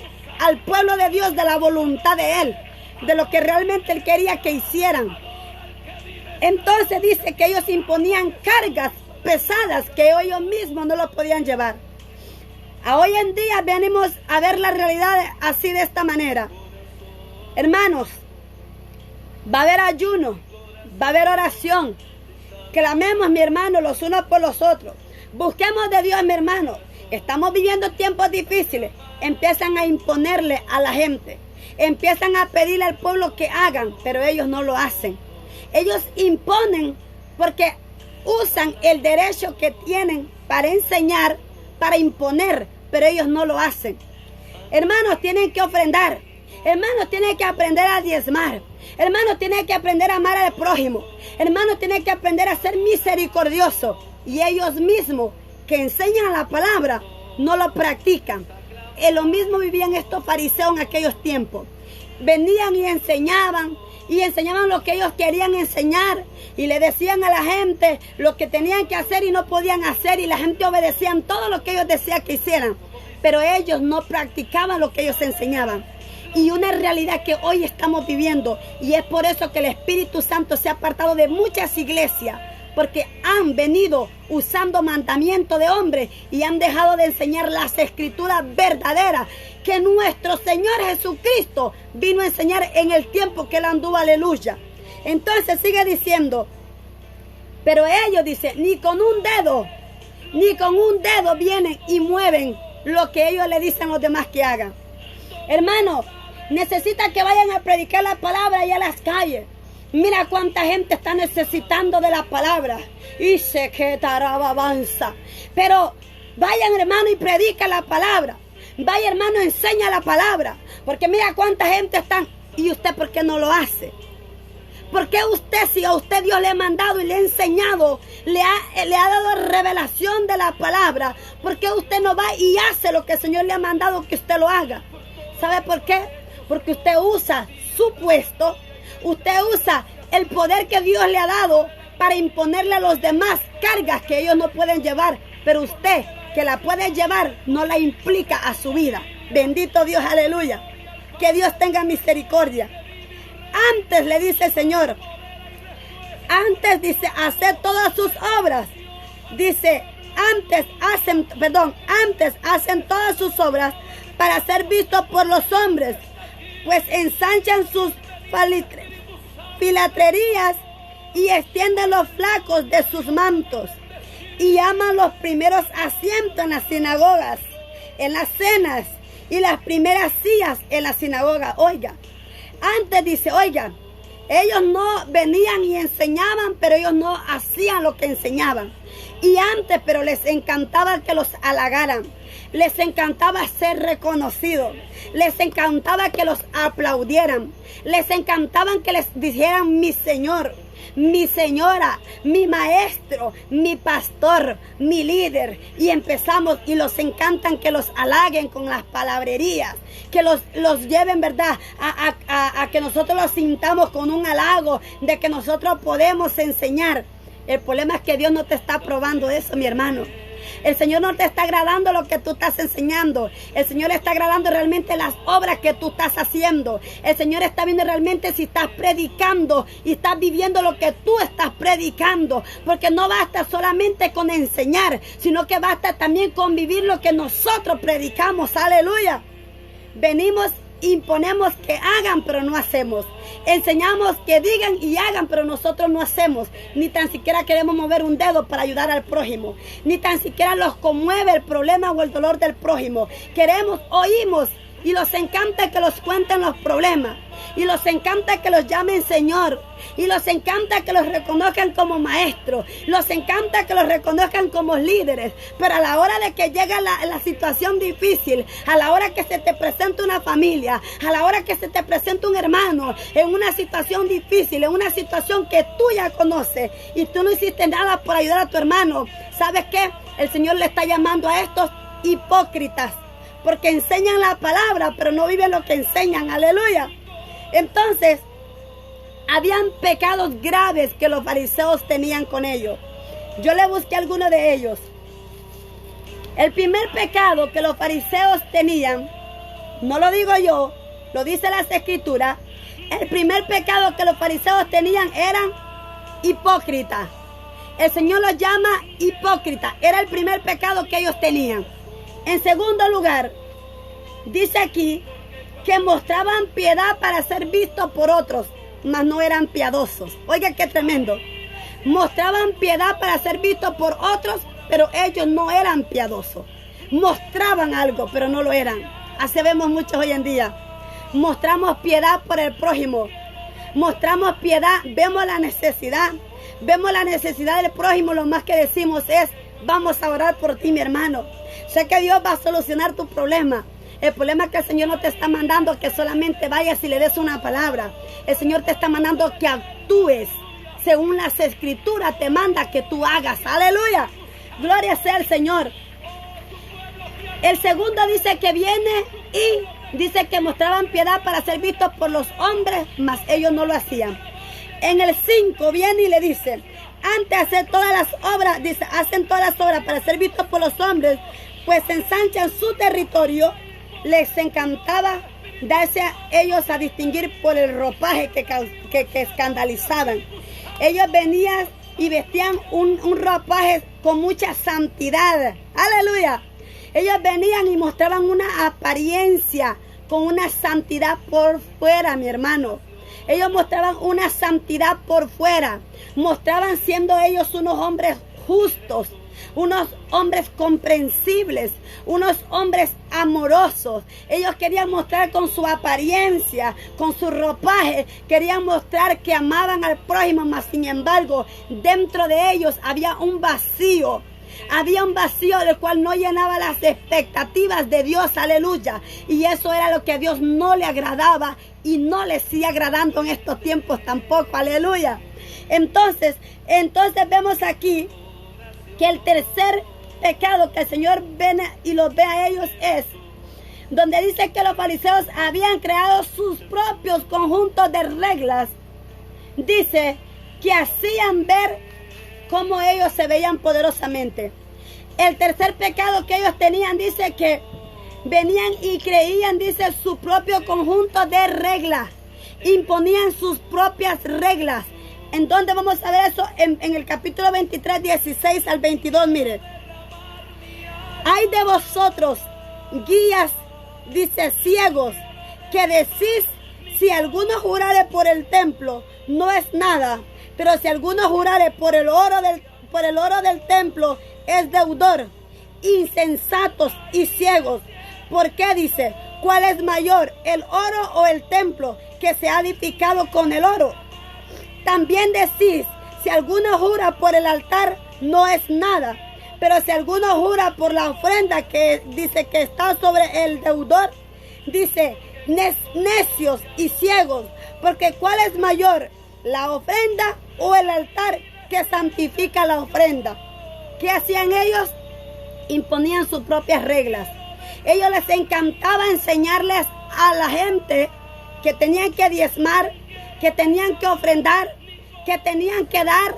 al pueblo de Dios de la voluntad de Él, de lo que realmente Él quería que hicieran. Entonces dice que ellos imponían cargas pesadas que ellos mismos no lo podían llevar. A hoy en día venimos a ver la realidad así, de esta manera. Hermanos, va a haber ayuno, va a haber oración. Clamemos, mi hermano, los unos por los otros. Busquemos de Dios, mi hermano. Estamos viviendo tiempos difíciles. Empiezan a imponerle a la gente. Empiezan a pedirle al pueblo que hagan, pero ellos no lo hacen. Ellos imponen porque usan el derecho que tienen para enseñar, para imponer, pero ellos no lo hacen. Hermanos, tienen que ofrendar. Hermanos, tienen que aprender a diezmar. Hermanos, tienen que aprender a amar al prójimo. Hermanos, tienen que aprender a ser misericordioso. Y ellos mismos que enseñan la palabra no lo practican. Lo mismo vivían estos fariseos en aquellos tiempos. Venían y enseñaban lo que ellos querían enseñar, y le decían a la gente lo que tenían que hacer y no podían hacer, y la gente obedecían todo lo que ellos decían que hicieran, pero ellos no practicaban lo que ellos enseñaban. Y una realidad que hoy estamos viviendo, y es por eso que el Espíritu Santo se ha apartado de muchas iglesias, porque han venido usando mandamientos de hombres y han dejado de enseñar las escrituras verdaderas que nuestro Señor Jesucristo vino a enseñar en el tiempo que Él anduvo, aleluya. Entonces sigue diciendo, pero ellos dicen, ni con un dedo vienen y mueven lo que ellos le dicen a los demás que hagan. Hermano, necesita que vayan a predicar la palabra y a las calles. Mira cuánta gente está necesitando de la palabra. Y se quedará avanza. Pero vayan, hermano, y predica la palabra. Vaya, hermano, enseña la palabra. Porque mira cuánta gente está. ¿Y usted por qué no lo hace? ¿Por qué usted, si a usted Dios le ha mandado y le ha enseñado, le ha dado revelación de la palabra, por qué usted no va y hace lo que el Señor le ha mandado que usted lo haga? ¿Sabe por qué? Porque usted usa su puesto. Usted usa el poder que Dios le ha dado para imponerle a los demás cargas que ellos no pueden llevar. Pero usted, que la puede llevar, no la implica a su vida. Bendito Dios, aleluya. Que Dios tenga misericordia. Antes le dice el Señor, antes dice, hacer todas sus obras. Dice, antes hacen todas sus obras para ser vistos por los hombres, pues ensanchan sus filatrerías y extienden los flacos de sus mantos, y aman los primeros asientos en las sinagogas, en las cenas y las primeras sillas en la sinagoga. Oiga, antes dice, oiga, ellos no venían y enseñaban, pero ellos no hacían lo que enseñaban. Y antes, pero les encantaba que los halagaran. Les encantaba ser reconocidos. Les encantaba que los aplaudieran. Les encantaba que les dijeran mi Señor. mi señora, mi maestro, mi pastor, mi líder. Y empezamos, y los encantan que los halaguen con las palabrerías, que los lleven, ¿verdad?, a que nosotros los sintamos con un halago de que nosotros podemos enseñar. El problema es que Dios no te está probando eso, mi hermano. El Señor no te está agradando lo que tú estás enseñando. El Señor está agradando realmente las obras que tú estás haciendo. El Señor está viendo realmente si estás predicando y estás viviendo lo que tú estás predicando. Porque no basta solamente con enseñar, sino que basta también con vivir lo que nosotros predicamos. Aleluya. Venimos, imponemos que hagan, pero no hacemos. Enseñamos que digan y hagan, pero nosotros no hacemos. Ni tan siquiera queremos mover un dedo para ayudar al prójimo. Ni tan siquiera los conmueve el problema o el dolor del prójimo. Oímos y los encanta que los cuenten los problemas. Y los encanta que los llamen Señor. Y los encanta que los reconozcan como maestros. Los encanta que los reconozcan como líderes. Pero a la hora de que llega la situación difícil, a la hora que se te presenta una familia, a la hora que se te presenta un hermano, en una situación difícil, en una situación que tú ya conoces, y tú no hiciste nada por ayudar a tu hermano, ¿sabes qué? El Señor le está llamando a estos hipócritas. Porque enseñan la palabra, pero no viven lo que enseñan. Aleluya. Entonces, habían pecados graves que los fariseos tenían con ellos. Yo le busqué algunos de ellos. El primer pecado que los fariseos tenían, no lo digo yo, lo dice las Escrituras. El primer pecado que los fariseos tenían eran hipócritas. El Señor los llama hipócritas. Era el primer pecado que ellos tenían. En segundo lugar, dice aquí que mostraban piedad para ser vistos por otros, mas no eran piadosos. Oiga, qué tremendo. Mostraban piedad para ser vistos por otros, pero ellos no eran piadosos. Mostraban algo, pero no lo eran. Así vemos muchos hoy en día. Mostramos piedad por el prójimo. Mostramos piedad, vemos la necesidad del prójimo. Lo más que decimos es: vamos a orar por ti, mi hermano. Sé que Dios va a solucionar tu problema. El problema es que el Señor no te está mandando que solamente vayas y le des una palabra. El Señor te está mandando que actúes según las Escrituras te manda que tú hagas. Aleluya. Gloria sea al Señor. El segundo dice que viene y dice que mostraban piedad para ser vistos por los hombres, mas ellos no lo hacían. En el 5 viene y le dice: antes de hacer todas las obras, dice, hacen todas las obras para ser vistos por los hombres, pues ensanchan su territorio. Les encantaba darse a ellos a distinguir por el ropaje que escandalizaban. Ellos venían y vestían un ropaje con mucha santidad. Aleluya. Ellos venían y mostraban una apariencia con una santidad por fuera, mi hermano. Ellos mostraban una santidad por fuera. Mostraban siendo ellos unos hombres justos, unos hombres comprensibles, unos hombres amorosos. Ellos querían mostrar con su apariencia, con su ropaje, querían mostrar que amaban al prójimo, mas sin embargo, dentro de ellos había un vacío. Había un vacío del cual no llenaba las expectativas de Dios, aleluya. Y eso era lo que a Dios no le agradaba y no le sigue agradando en estos tiempos tampoco, aleluya. Entonces vemos aquí que el tercer pecado que el Señor ve y los ve a ellos es donde dice que los fariseos habían creado sus propios conjuntos de reglas. Dice que hacían ver cómo ellos se veían poderosamente. El tercer pecado que ellos tenían, dice que venían y creían, dice, su propio conjunto de reglas. Imponían sus propias reglas. ¿En dónde vamos a ver eso? En el capítulo 23, 16 al 22, mire. Hay de vosotros, guías, dice, ciegos, que decís: si alguno jurare por el templo, no es nada. Pero si alguno jurare por el oro del templo, es deudor. Insensatos y ciegos. ¿Por qué? Dice: ¿cuál es mayor, el oro o el templo que se ha edificado con el oro? También decís: si alguno jura por el altar, no es nada. Pero si alguno jura por la ofrenda que dice que está sobre el deudor, dice: necios y ciegos. Porque ¿cuál es mayor, la ofrenda o el altar que santifica la ofrenda. ¿Qué hacían ellos? Imponían sus propias reglas. Ellos les encantaba enseñarles a la gente que tenían que diezmar, que tenían que ofrendar, que tenían que dar,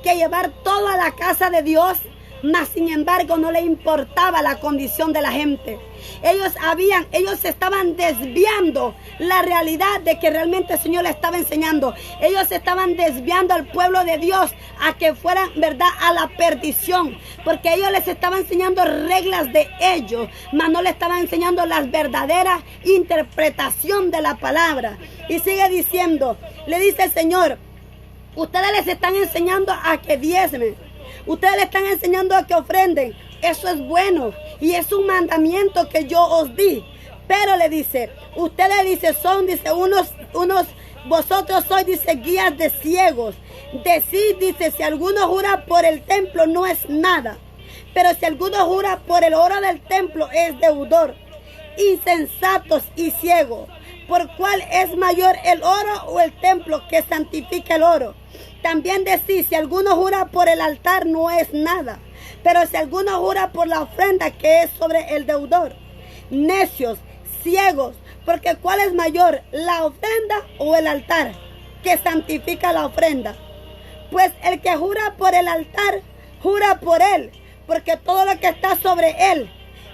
que llevar todo a la casa de Dios, mas sin embargo no les importaba la condición de la gente. Ellos estaban desviando la realidad de que realmente el Señor les estaba enseñando. Ellos estaban desviando al pueblo de Dios a que fueran, ¿verdad?, a la perdición, porque ellos les estaban enseñando reglas de ellos, mas no les estaban enseñando la verdadera interpretación de la palabra. Y sigue diciendo, le dice el Señor, ustedes les están enseñando a que diezmen, ustedes les están enseñando a que ofrenden. Eso es bueno y es un mandamiento que yo os di. Pero le dice, ustedes vosotros sois, dice, guías de ciegos. Decid, dice, si alguno jura por el templo no es nada, pero si alguno jura por el oro del templo es deudor. Insensatos y ciegos, ¿por cuál es mayor, el oro o el templo que santifica el oro? También decid, si alguno jura por el altar no es nada, pero si alguno jura por la ofrenda que es sobre el deudor. Necios, ciegos, porque ¿cuál es mayor, la ofrenda o el altar que santifica la ofrenda? Pues el que jura por el altar, jura por él, porque todo lo que está sobre él.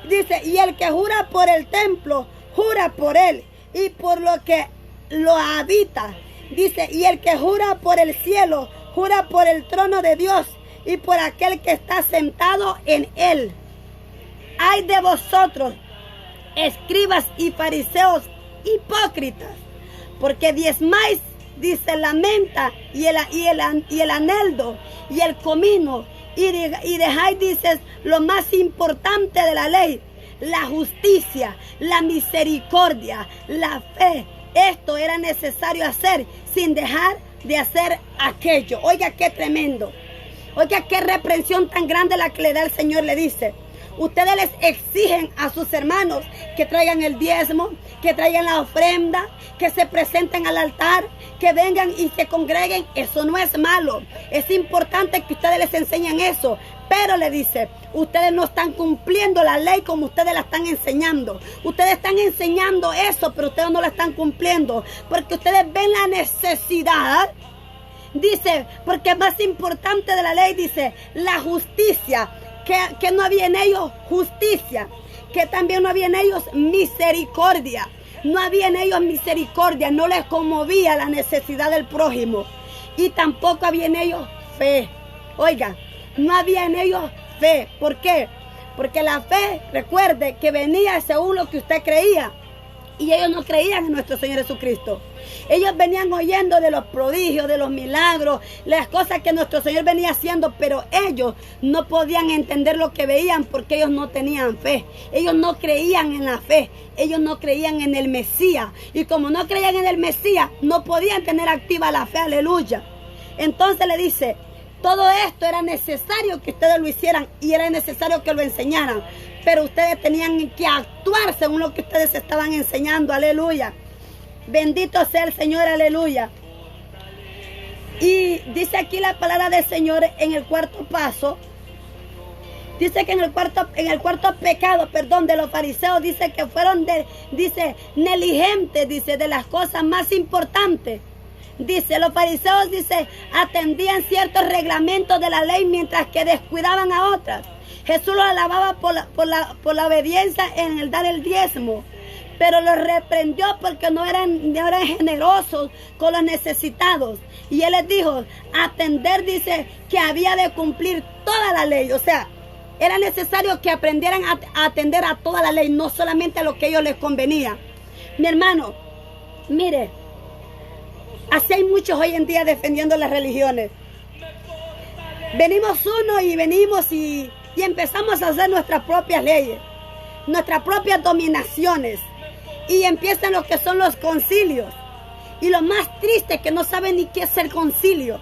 Dice, y el que jura por el templo, jura por él y por lo que lo habita. Dice, y el que jura por el cielo, jura por el trono de Dios y por aquel que está sentado en él. Ay de vosotros, escribas y fariseos hipócritas, porque diezmáis, dice, la menta y el aneldo y el comino, y dejáis, dices, lo más importante de la ley, la justicia, la misericordia, la fe. Esto era necesario hacer sin dejar de hacer aquello. Oiga, qué tremendo. Oiga, qué reprensión tan grande la que le da el Señor. Le dice, ustedes les exigen a sus hermanos que traigan el diezmo, que traigan la ofrenda, que se presenten al altar, que vengan y se congreguen. Eso no es malo. Es importante que ustedes les enseñen eso. Pero le dice, ustedes no están cumpliendo la ley como ustedes la están enseñando. Ustedes están enseñando eso, pero ustedes no la están cumpliendo. Porque ustedes ven la necesidad. Dice, porque más importante de la ley, dice, la justicia. Que no había en ellos justicia. Que también no había en ellos misericordia. No había en ellos misericordia. No les conmovía la necesidad del prójimo. Y tampoco había en ellos fe. Oiga, no había en ellos fe. ¿Por qué? Porque la fe, recuerde, que venía según lo que usted creía. Y ellos no creían en nuestro Señor Jesucristo. Ellos venían oyendo de los prodigios, de los milagros, las cosas que nuestro Señor venía haciendo, pero ellos no podían entender lo que veían porque ellos no tenían fe. Ellos no creían en la fe. Ellos no creían en el Mesías. Y como no creían en el Mesías, no podían tener activa la fe. Aleluya. Entonces le dice, todo esto era necesario que ustedes lo hicieran y era necesario que lo enseñaran. Pero ustedes tenían que actuar según lo que ustedes estaban enseñando. Aleluya. Bendito sea el Señor. Aleluya. Y dice aquí la palabra del Señor en el cuarto paso. Dice que en el cuarto pecado, de los fariseos, dice que fueron negligentes, dice, de las cosas más importantes. Dice, los fariseos, dice, atendían ciertos reglamentos de la ley mientras que descuidaban a otras. Jesús los alababa por la obediencia en el dar el diezmo, pero los reprendió porque no eran generosos con los necesitados. Y Él les dijo, atender, dice, que había de cumplir toda la ley. O sea, era necesario que aprendieran a atender a toda la ley, no solamente a lo que a ellos les convenía. Mi hermano, mire, así hay muchos hoy en día defendiendo las religiones. Venimos y empezamos a hacer nuestras propias leyes, nuestras propias dominaciones. Y empiezan lo que son los concilios. Y lo más triste es que no saben ni qué es el concilio.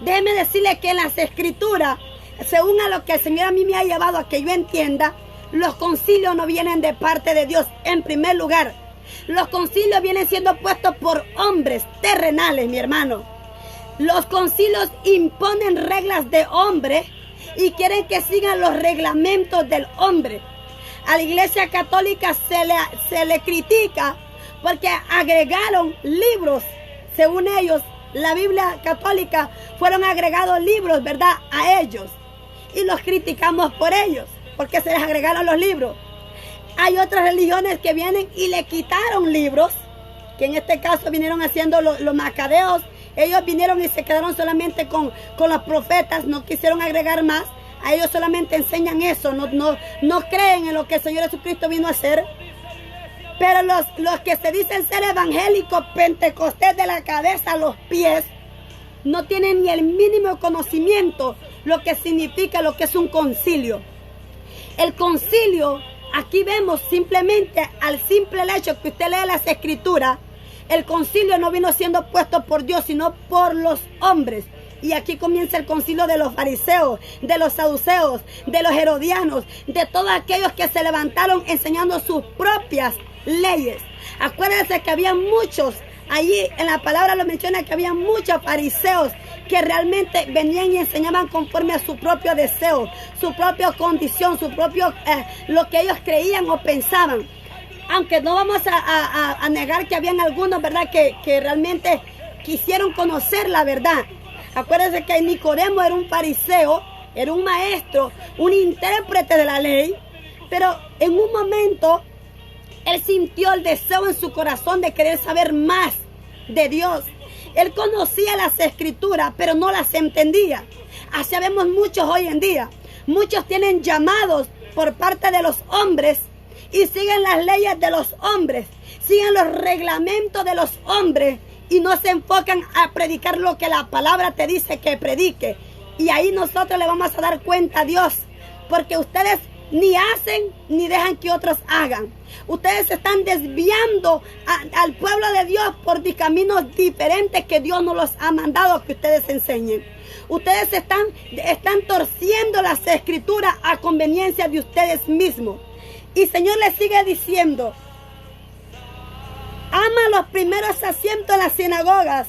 Déjeme decirle que en las escrituras, según a lo que el Señor a mí me ha llevado a que yo entienda, los concilios no vienen de parte de Dios. En primer lugar, los concilios vienen siendo puestos por hombres terrenales, mi hermano. Los concilios imponen reglas de hombre y quieren que sigan los reglamentos del hombre. A la Iglesia Católica se le critica porque agregaron libros. Según ellos, la Biblia Católica fueron agregados libros, ¿verdad?, a ellos. Y los criticamos por ellos, porque se les agregaron los libros. Hay otras religiones que vienen y le quitaron libros, que en este caso vinieron haciendo los macabeos. Ellos vinieron y se quedaron solamente con los profetas, no quisieron agregar más. A ellos solamente enseñan eso, no creen en lo que el Señor Jesucristo vino a hacer. Pero los que se dicen ser evangélicos, pentecostés de la cabeza a los pies, no tienen ni el mínimo conocimiento lo que significa lo que es un concilio. El concilio, aquí vemos simplemente al simple hecho que usted lee las escrituras, el concilio no vino siendo puesto por Dios, sino por los hombres. Y aquí comienza el concilio de los fariseos, de los saduceos, de los herodianos, de todos aquellos que se levantaron enseñando sus propias leyes. Acuérdense que había muchos, allí en la palabra lo menciona, que había muchos fariseos que realmente venían y enseñaban conforme a su propio deseo, su propia condición, su propio, lo que ellos creían o pensaban. Aunque no vamos a negar que habían algunos, ¿verdad?, que realmente quisieron conocer la verdad. Acuérdense que Nicodemo era un fariseo, era un maestro, un intérprete de la ley, pero en un momento él sintió el deseo en su corazón de querer saber más de Dios. Él conocía las escrituras, pero no las entendía. Así vemos muchos hoy en día. Muchos tienen llamados por parte de los hombres y siguen las leyes de los hombres, siguen los reglamentos de los hombres y no se enfocan a predicar lo que la palabra te dice que predique. Y ahí nosotros le vamos a dar cuenta a Dios, porque ustedes ni hacen ni dejan que otros hagan. Ustedes se están desviando al pueblo de Dios por caminos diferentes que Dios no los ha mandado que ustedes enseñen. Ustedes están torciendo las escrituras a conveniencia de ustedes mismos. Y el Señor les sigue diciendo: aman los primeros asientos en las sinagogas,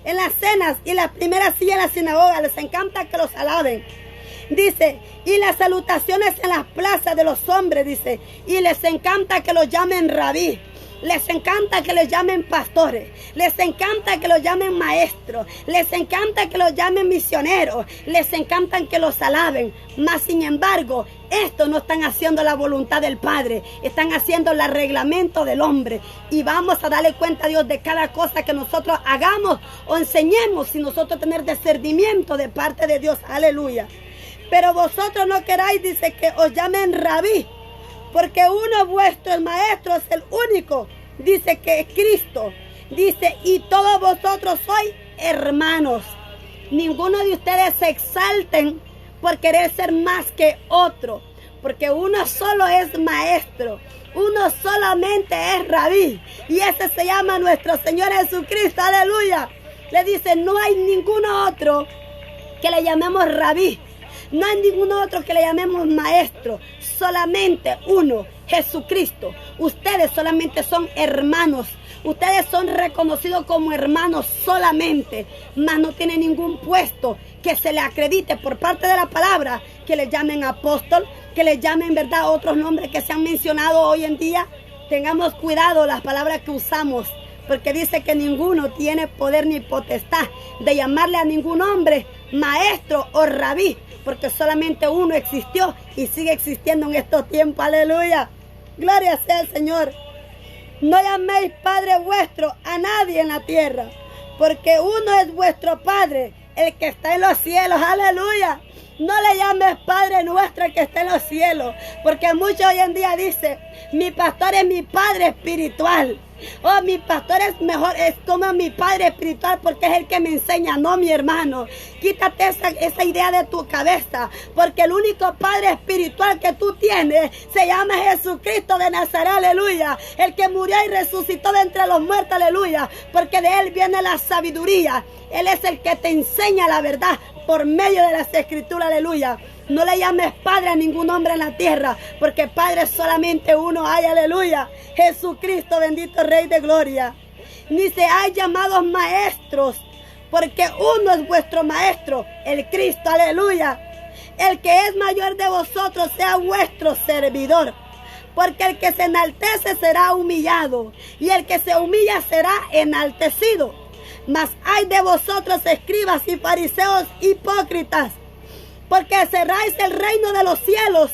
en las cenas y las primeras sillas en la sinagoga. Les encanta que los alaben. Dice, y las salutaciones en las plazas de los hombres, dice, y les encanta que los llamen rabí. Les encanta que les llamen pastores, les encanta que los llamen maestros, les encanta que los llamen misioneros, les encanta que los alaben. Mas sin embargo, estos no están haciendo la voluntad del Padre, están haciendo el reglamento del hombre. Y vamos a darle cuenta a Dios de cada cosa que nosotros hagamos o enseñemos, si nosotros tener discernimiento de parte de Dios. Aleluya. Pero vosotros no queráis, dice, que os llamen rabí, porque uno vuestro maestro es el único, dice, que es Cristo. Dice, y todos vosotros sois hermanos. Ninguno de ustedes se exalten por querer ser más que otro, porque uno solo es maestro, uno solamente es rabí, y ese se llama nuestro Señor Jesucristo. Aleluya. Le dice, no hay ningún otro que le llamemos rabí. No hay ningún otro que le llamemos maestro, solamente uno, Jesucristo. Ustedes solamente son hermanos, ustedes son reconocidos como hermanos solamente, mas no tienen ningún puesto que se le acredite por parte de la palabra, que le llamen apóstol, que le llamen, ¿verdad?, otros nombres que se han mencionado hoy en día. Tengamos cuidado las palabras que usamos, porque dice que ninguno tiene poder ni potestad de llamarle a ningún hombre maestro o rabí, porque solamente uno existió y sigue existiendo en estos tiempos. Aleluya. Gloria sea el Señor. No llaméis Padre vuestro a nadie en la tierra, porque uno es vuestro Padre, el que está en los cielos. Aleluya. No le llames Padre nuestro el que está en los cielos, porque muchos hoy en día dicen, mi pastor es mi padre espiritual. Oh, mi pastor es mejor, es como mi padre espiritual porque es el que me enseña. No, mi hermano, quítate esa idea de tu cabeza, porque el único padre espiritual que tú tienes se llama Jesucristo de Nazaret. Aleluya. El que murió y resucitó de entre los muertos. Aleluya. Porque de él viene la sabiduría. Él es el que te enseña la verdad por medio de las escrituras. Aleluya. No le llames Padre a ningún hombre en la tierra, porque Padre solamente uno hay. Aleluya. Jesucristo, bendito Rey de gloria. Ni se hay llamados maestros, porque uno es vuestro maestro, el Cristo, aleluya. El que es mayor de vosotros sea vuestro servidor. Porque el que se enaltece será humillado, y el que se humilla será enaltecido. Mas hay de vosotros, escribas y fariseos hipócritas, porque cerráis el reino de los cielos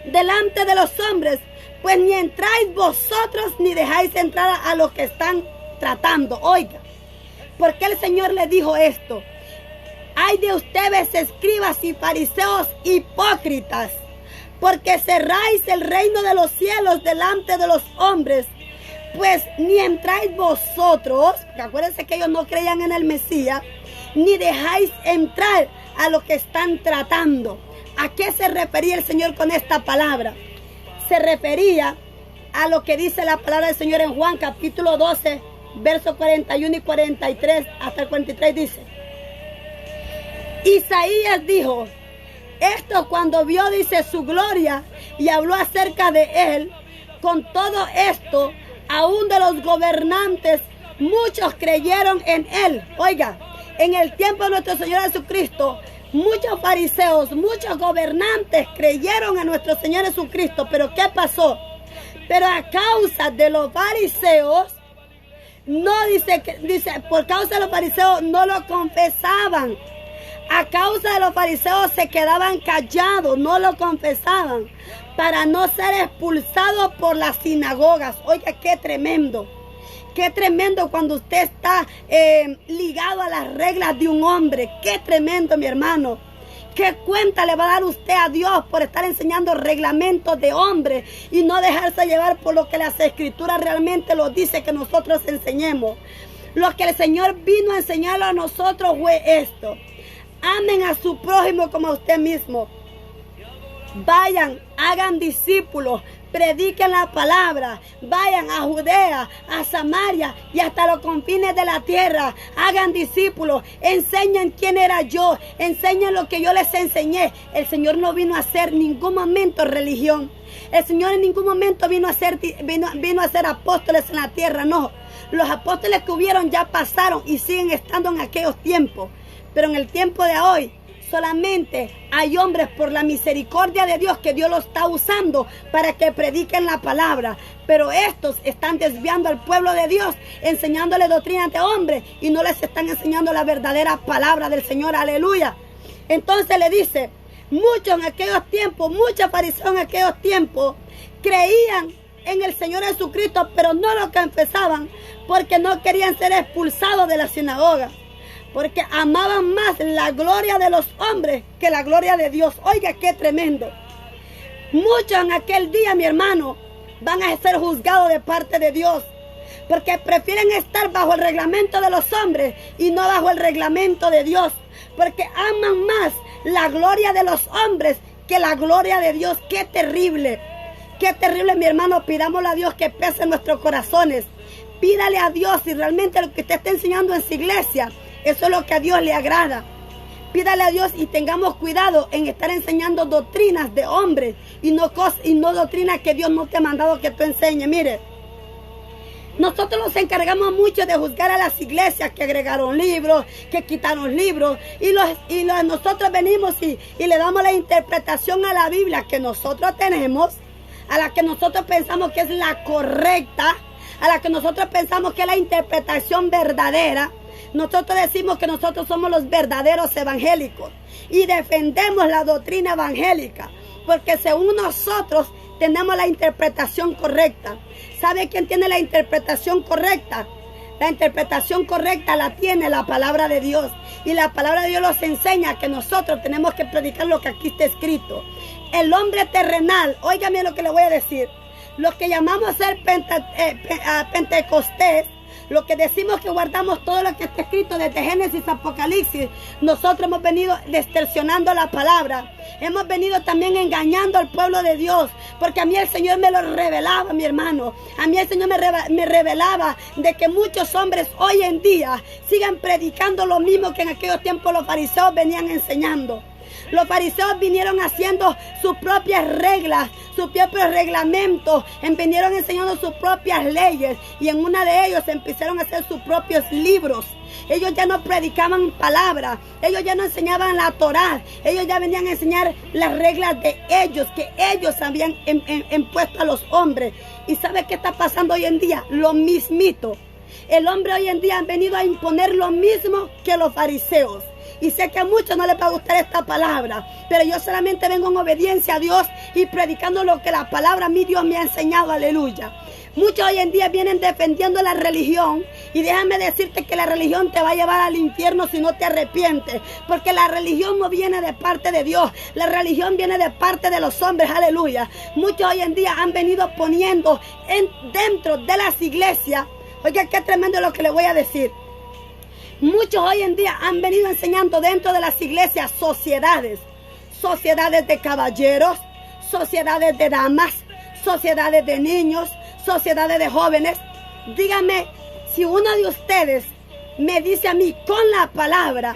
delante de los hombres, pues ni entráis vosotros ni dejáis entrar a los que están tratando. Oiga, ¿por qué el Señor le dijo esto? Hay de ustedes, escribas y fariseos hipócritas, porque cerráis el reino de los cielos delante de los hombres, pues ni entráis vosotros, que acuérdense que ellos no creían en el Mesías, ni dejáis entrar a los que están tratando. ¿A qué se refería el Señor con esta palabra? Se refería a lo que dice la palabra del Señor en Juan capítulo 12, versos 41 y 43 hasta el 43 dice: Isaías dijo esto cuando vio, dice, su gloria y habló acerca de él. Con todo esto, aún de los gobernantes, muchos creyeron en él. Oiga, en el tiempo de nuestro Señor Jesucristo, muchos fariseos, muchos gobernantes creyeron en nuestro Señor Jesucristo. Pero ¿qué pasó? Pero a causa de los fariseos, no dice, por causa de los fariseos no lo confesaban. A causa de los fariseos se quedaban callados, no lo confesaban, para no ser expulsados por las sinagogas. Oiga, qué tremendo. Qué tremendo cuando usted está ligado a las reglas de un hombre. Qué tremendo, mi hermano. ¿Qué cuenta le va a dar usted a Dios por estar enseñando reglamentos de hombres y no dejarse llevar por lo que las escrituras realmente nos dice que nosotros enseñemos? Lo que el Señor vino a enseñarlo a nosotros fue esto: amen a su prójimo como a usted mismo. Vayan, hagan discípulos, prediquen la palabra, vayan a Judea, a Samaria y hasta los confines de la tierra. Hagan discípulos, enseñen quién era yo, enseñen lo que yo les enseñé. El Señor no vino a hacer ningún momento religión. El Señor en ningún momento vino a ser apóstoles en la tierra, no. Los apóstoles que hubieron ya pasaron y siguen estando en aquellos tiempos. Pero en el tiempo de hoy solamente hay hombres por la misericordia de Dios que Dios los está usando para que prediquen la palabra. Pero estos están desviando al pueblo de Dios, enseñándole doctrinas de hombres y no les están enseñando la verdadera palabra del Señor. Aleluya. Entonces le dice, muchos en aquellos tiempos, muchos fariseos en aquellos tiempos creían en el Señor Jesucristo, pero no lo confesaban porque no querían ser expulsados de la sinagoga. Porque amaban más la gloria de los hombres que la gloria de Dios. Oiga, qué tremendo. Muchos en aquel día, mi hermano, van a ser juzgados de parte de Dios. Porque prefieren estar bajo el reglamento de los hombres y no bajo el reglamento de Dios. Porque aman más la gloria de los hombres que la gloria de Dios. Qué terrible. Qué terrible, mi hermano. Pidámosle a Dios que pese en nuestros corazones. Pídale a Dios si realmente lo que usted está enseñando en su iglesia, eso es lo que a Dios le agrada. Pídale a Dios y tengamos cuidado en estar enseñando doctrinas de hombres y no doctrinas que Dios no te ha mandado que tú enseñes. Mire, nosotros nos encargamos mucho de juzgar a las iglesias que agregaron libros, que quitaron libros. Nosotros venimos y le damos la interpretación a la Biblia que nosotros tenemos, a la que nosotros pensamos que es la correcta, a la que nosotros pensamos que es la interpretación verdadera. Nosotros decimos que nosotros somos los verdaderos evangélicos y defendemos la doctrina evangélica porque según nosotros tenemos la interpretación correcta. ¿Sabe quién tiene la interpretación correcta? La interpretación correcta la tiene la palabra de Dios, y la palabra de Dios nos enseña que nosotros tenemos que predicar lo que aquí está escrito. El hombre terrenal, óigame lo que le voy a decir, los que llamamos ser Pentecostés, lo que decimos que guardamos todo lo que está escrito desde Génesis a Apocalipsis, nosotros hemos venido distorsionando la palabra. Hemos venido también engañando al pueblo de Dios, porque a mí el Señor me lo revelaba, mi hermano. A mí el Señor me revelaba de que muchos hombres hoy en día sigan predicando lo mismo que en aquellos tiempos los fariseos venían enseñando. Los fariseos vinieron haciendo sus propias reglas, sus propios reglamentos, vinieron enseñando sus propias leyes, y en una de ellos empezaron a hacer sus propios libros. Ellos ya no predicaban palabra. Ellos ya no enseñaban la Torá. Ellos ya venían a enseñar las reglas de ellos, que ellos habían impuesto a los hombres. ¿Y sabe qué está pasando hoy en día? Lo mismito. El hombre hoy en día han venido a imponer lo mismo que los fariseos. Y sé que a muchos no les va a gustar esta palabra, pero yo solamente vengo en obediencia a Dios y predicando lo que la palabra mi Dios me ha enseñado, aleluya. Muchos hoy en día vienen defendiendo la religión y déjame decirte que la religión te va a llevar al infierno si no te arrepientes, porque la religión no viene de parte de Dios, la religión viene de parte de los hombres, aleluya. Muchos hoy en día han venido poniendo dentro de las iglesias, oiga qué tremendo lo que le voy a decir. Muchos hoy en día han venido enseñando dentro de las iglesias sociedades de caballeros, sociedades de damas, sociedades de niños, sociedades de jóvenes. Dígame, si uno de ustedes me dice a mí con la palabra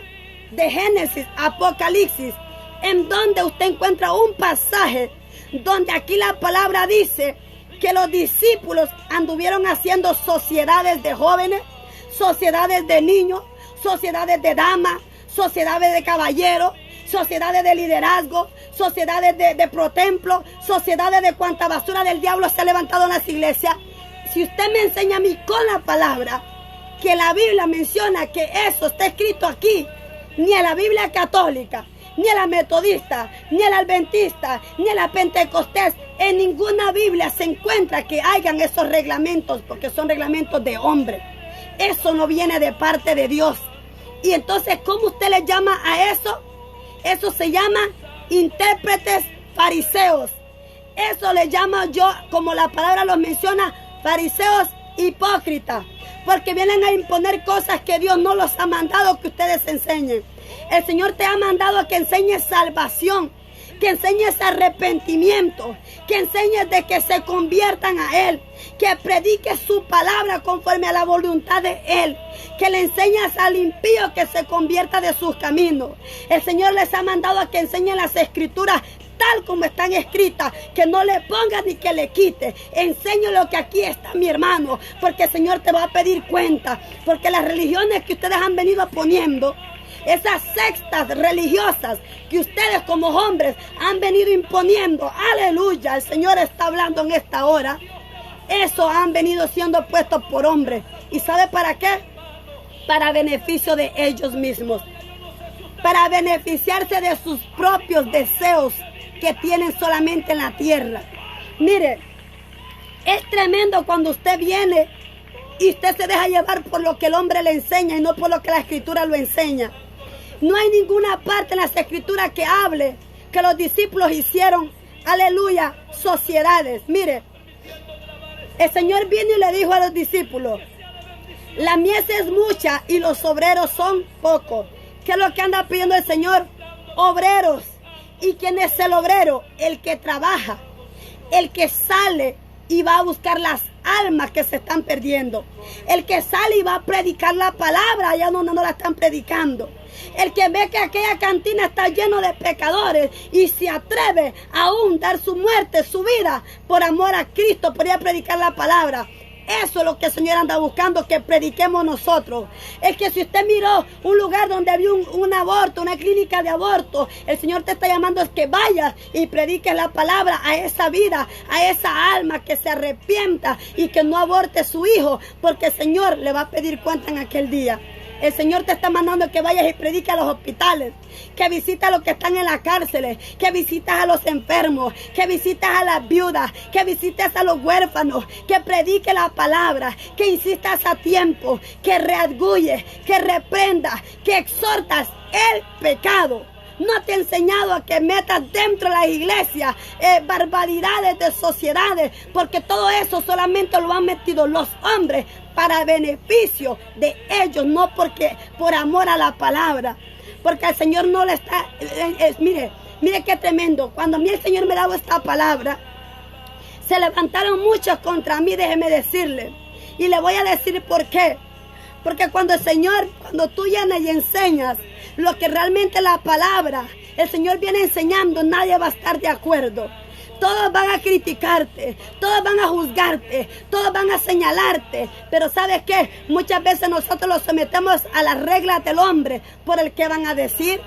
de Génesis, Apocalipsis, en donde usted encuentra un pasaje donde aquí la palabra dice que los discípulos anduvieron haciendo sociedades de jóvenes, sociedades de niños, sociedades de damas, sociedades de caballeros, sociedades de liderazgo, sociedades de protemplo, sociedades de cuanta basura del diablo se ha levantado en las iglesias. Si usted me enseña a mí con la palabra que la Biblia menciona que eso está escrito aquí, ni en la Biblia católica, ni en la metodista, ni en la adventista, ni en la pentecostés, en ninguna Biblia se encuentra que hayan esos reglamentos, porque son reglamentos de hombre. Eso no viene de parte de Dios. Y entonces, ¿cómo usted le llama a eso? Eso se llama intérpretes fariseos. Eso le llamo yo, como la palabra los menciona, fariseos hipócritas. Porque vienen a imponer cosas que Dios no los ha mandado que ustedes enseñen. El Señor te ha mandado a que enseñes salvación, que enseñes arrepentimiento, que enseñes de que se conviertan a Él, que prediques su palabra conforme a la voluntad de Él, que le enseñas al impío que se convierta de sus caminos. El Señor les ha mandado a que enseñen las escrituras tal como están escritas, que no le ponga ni que le quite. Enseño lo que aquí está, mi hermano, porque el Señor te va a pedir cuenta, porque las religiones que ustedes han venido poniendo, esas sectas religiosas que ustedes como hombres han venido imponiendo, aleluya, el Señor está hablando en esta hora. Eso han venido siendo puestos por hombres. ¿Y sabe para qué? Para beneficio de ellos mismos. Para beneficiarse de sus propios deseos que tienen solamente en la tierra. Mire, es tremendo cuando usted viene y usted se deja llevar por lo que el hombre le enseña y no por lo que la escritura lo enseña. No hay ninguna parte en las escrituras que hable que los discípulos hicieron, aleluya, sociedades. Mire, el Señor vino y le dijo a los discípulos, la mies es mucha y los obreros son pocos. ¿Qué es lo que anda pidiendo el Señor? Obreros. ¿Y quién es el obrero? El que trabaja, el que sale y va a buscar las almas que se están perdiendo. El que sale y va a predicar la palabra allá donde no la están predicando. El que ve que aquella cantina está lleno de pecadores y se atreve aún a dar su muerte, su vida, por amor a Cristo, por ir a predicar la palabra. Eso es lo que el Señor anda buscando, que prediquemos nosotros. Es que si usted miró un lugar donde había un aborto, una clínica de aborto, el Señor te está llamando es que vayas y prediques la palabra a esa vida, a esa alma que se arrepienta y que no aborte su hijo, porque el Señor le va a pedir cuenta en aquel día. El Señor te está mandando que vayas y prediques a los hospitales, que visites a los que están en las cárceles, que visites a los enfermos, que visites a las viudas, que visites a los huérfanos, que prediques la palabra, que insistas a tiempo, que redarguyes, que reprendas, que exhortas el pecado. No te he enseñado a que metas dentro de la iglesia barbaridades de sociedades, porque todo eso solamente lo han metido los hombres para beneficio de ellos, no porque por amor a la palabra. Porque el Señor no le está... mire qué tremendo. Cuando a mí el Señor me daba esta palabra, se levantaron muchos contra mí, déjeme decirle. Y le voy a decir por qué. Porque cuando el Señor, cuando tú llenas y enseñas lo que realmente la palabra, el Señor viene enseñando, nadie va a estar de acuerdo. Todos van a criticarte, todos van a juzgarte, todos van a señalarte. Pero ¿sabes qué? Muchas veces nosotros los sometemos a las reglas del hombre por el que van a decir,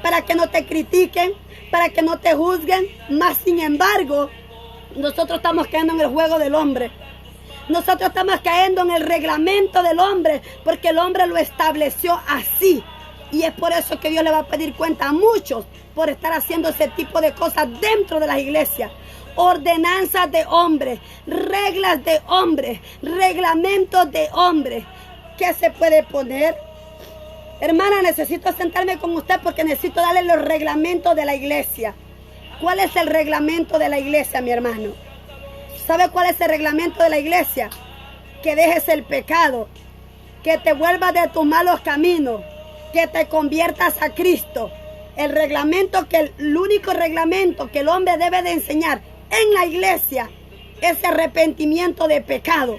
para que no te critiquen, para que no te juzguen. Más sin embargo, nosotros estamos cayendo en el juego del hombre. Nosotros estamos cayendo en el reglamento del hombre, porque el hombre lo estableció así. Y es por eso que Dios le va a pedir cuenta a muchos por estar haciendo ese tipo de cosas dentro de las iglesias. Ordenanzas de hombres, reglas de hombres, reglamentos de hombres. ¿Qué se puede poner? Hermana, necesito sentarme con usted porque necesito darle los reglamentos de la iglesia. ¿Cuál es el reglamento de la iglesia, mi hermano? ¿Sabe cuál es el reglamento de la iglesia? Que dejes el pecado, que te vuelvas de tus malos caminos, que te conviertas a Cristo. El único reglamento que el hombre debe de enseñar en la iglesia es arrepentimiento de pecado.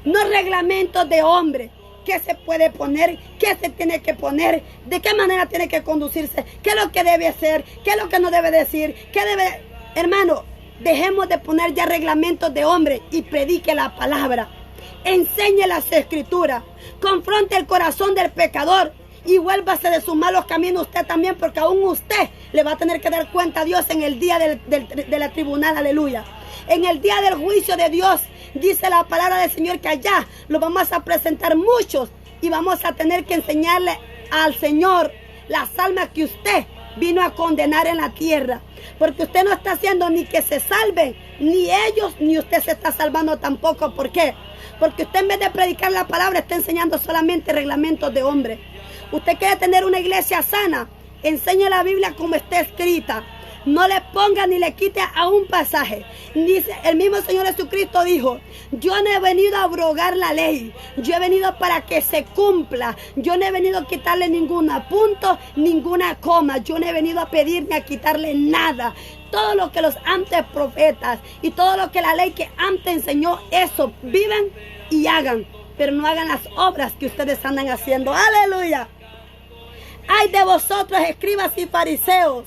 No reglamentos de hombre. ¿Qué se puede poner? ¿Qué se tiene que poner? ¿De qué manera tiene que conducirse? ¿Qué es lo que debe hacer? ¿Qué es lo que no debe decir? ¿Qué debe? Hermano, dejemos de poner ya reglamentos de hombre y predique la palabra. Enseñe las escrituras. Confronte el corazón del pecador y vuélvase de sus malos caminos usted también, porque aún usted le va a tener que dar cuenta a Dios en el día de la tribunal, aleluya. En el día del juicio de Dios, dice la palabra del Señor que allá lo vamos a presentar muchos y vamos a tener que enseñarle al Señor las almas que usted vino a condenar en la tierra. Porque usted no está haciendo ni que se salven, ni ellos, ni usted se está salvando tampoco. ¿Por qué? Porque usted en vez de predicar la palabra está enseñando solamente reglamentos de hombre. Usted quiere tener una iglesia sana, enseñe la Biblia como está escrita. No le ponga ni le quite a un pasaje. Dice, el mismo Señor Jesucristo dijo: yo no he venido a abrogar la ley, yo he venido para que se cumpla. Yo no he venido a quitarle ningún punto, ninguna coma. Yo no he venido a pedir ni a quitarle nada. Todo lo que los antes profetas y todo lo que la ley que antes enseñó, eso vivan y hagan, pero no hagan las obras que ustedes andan haciendo. ¡Aleluya! ¡Ay de vosotros, escribas y fariseos!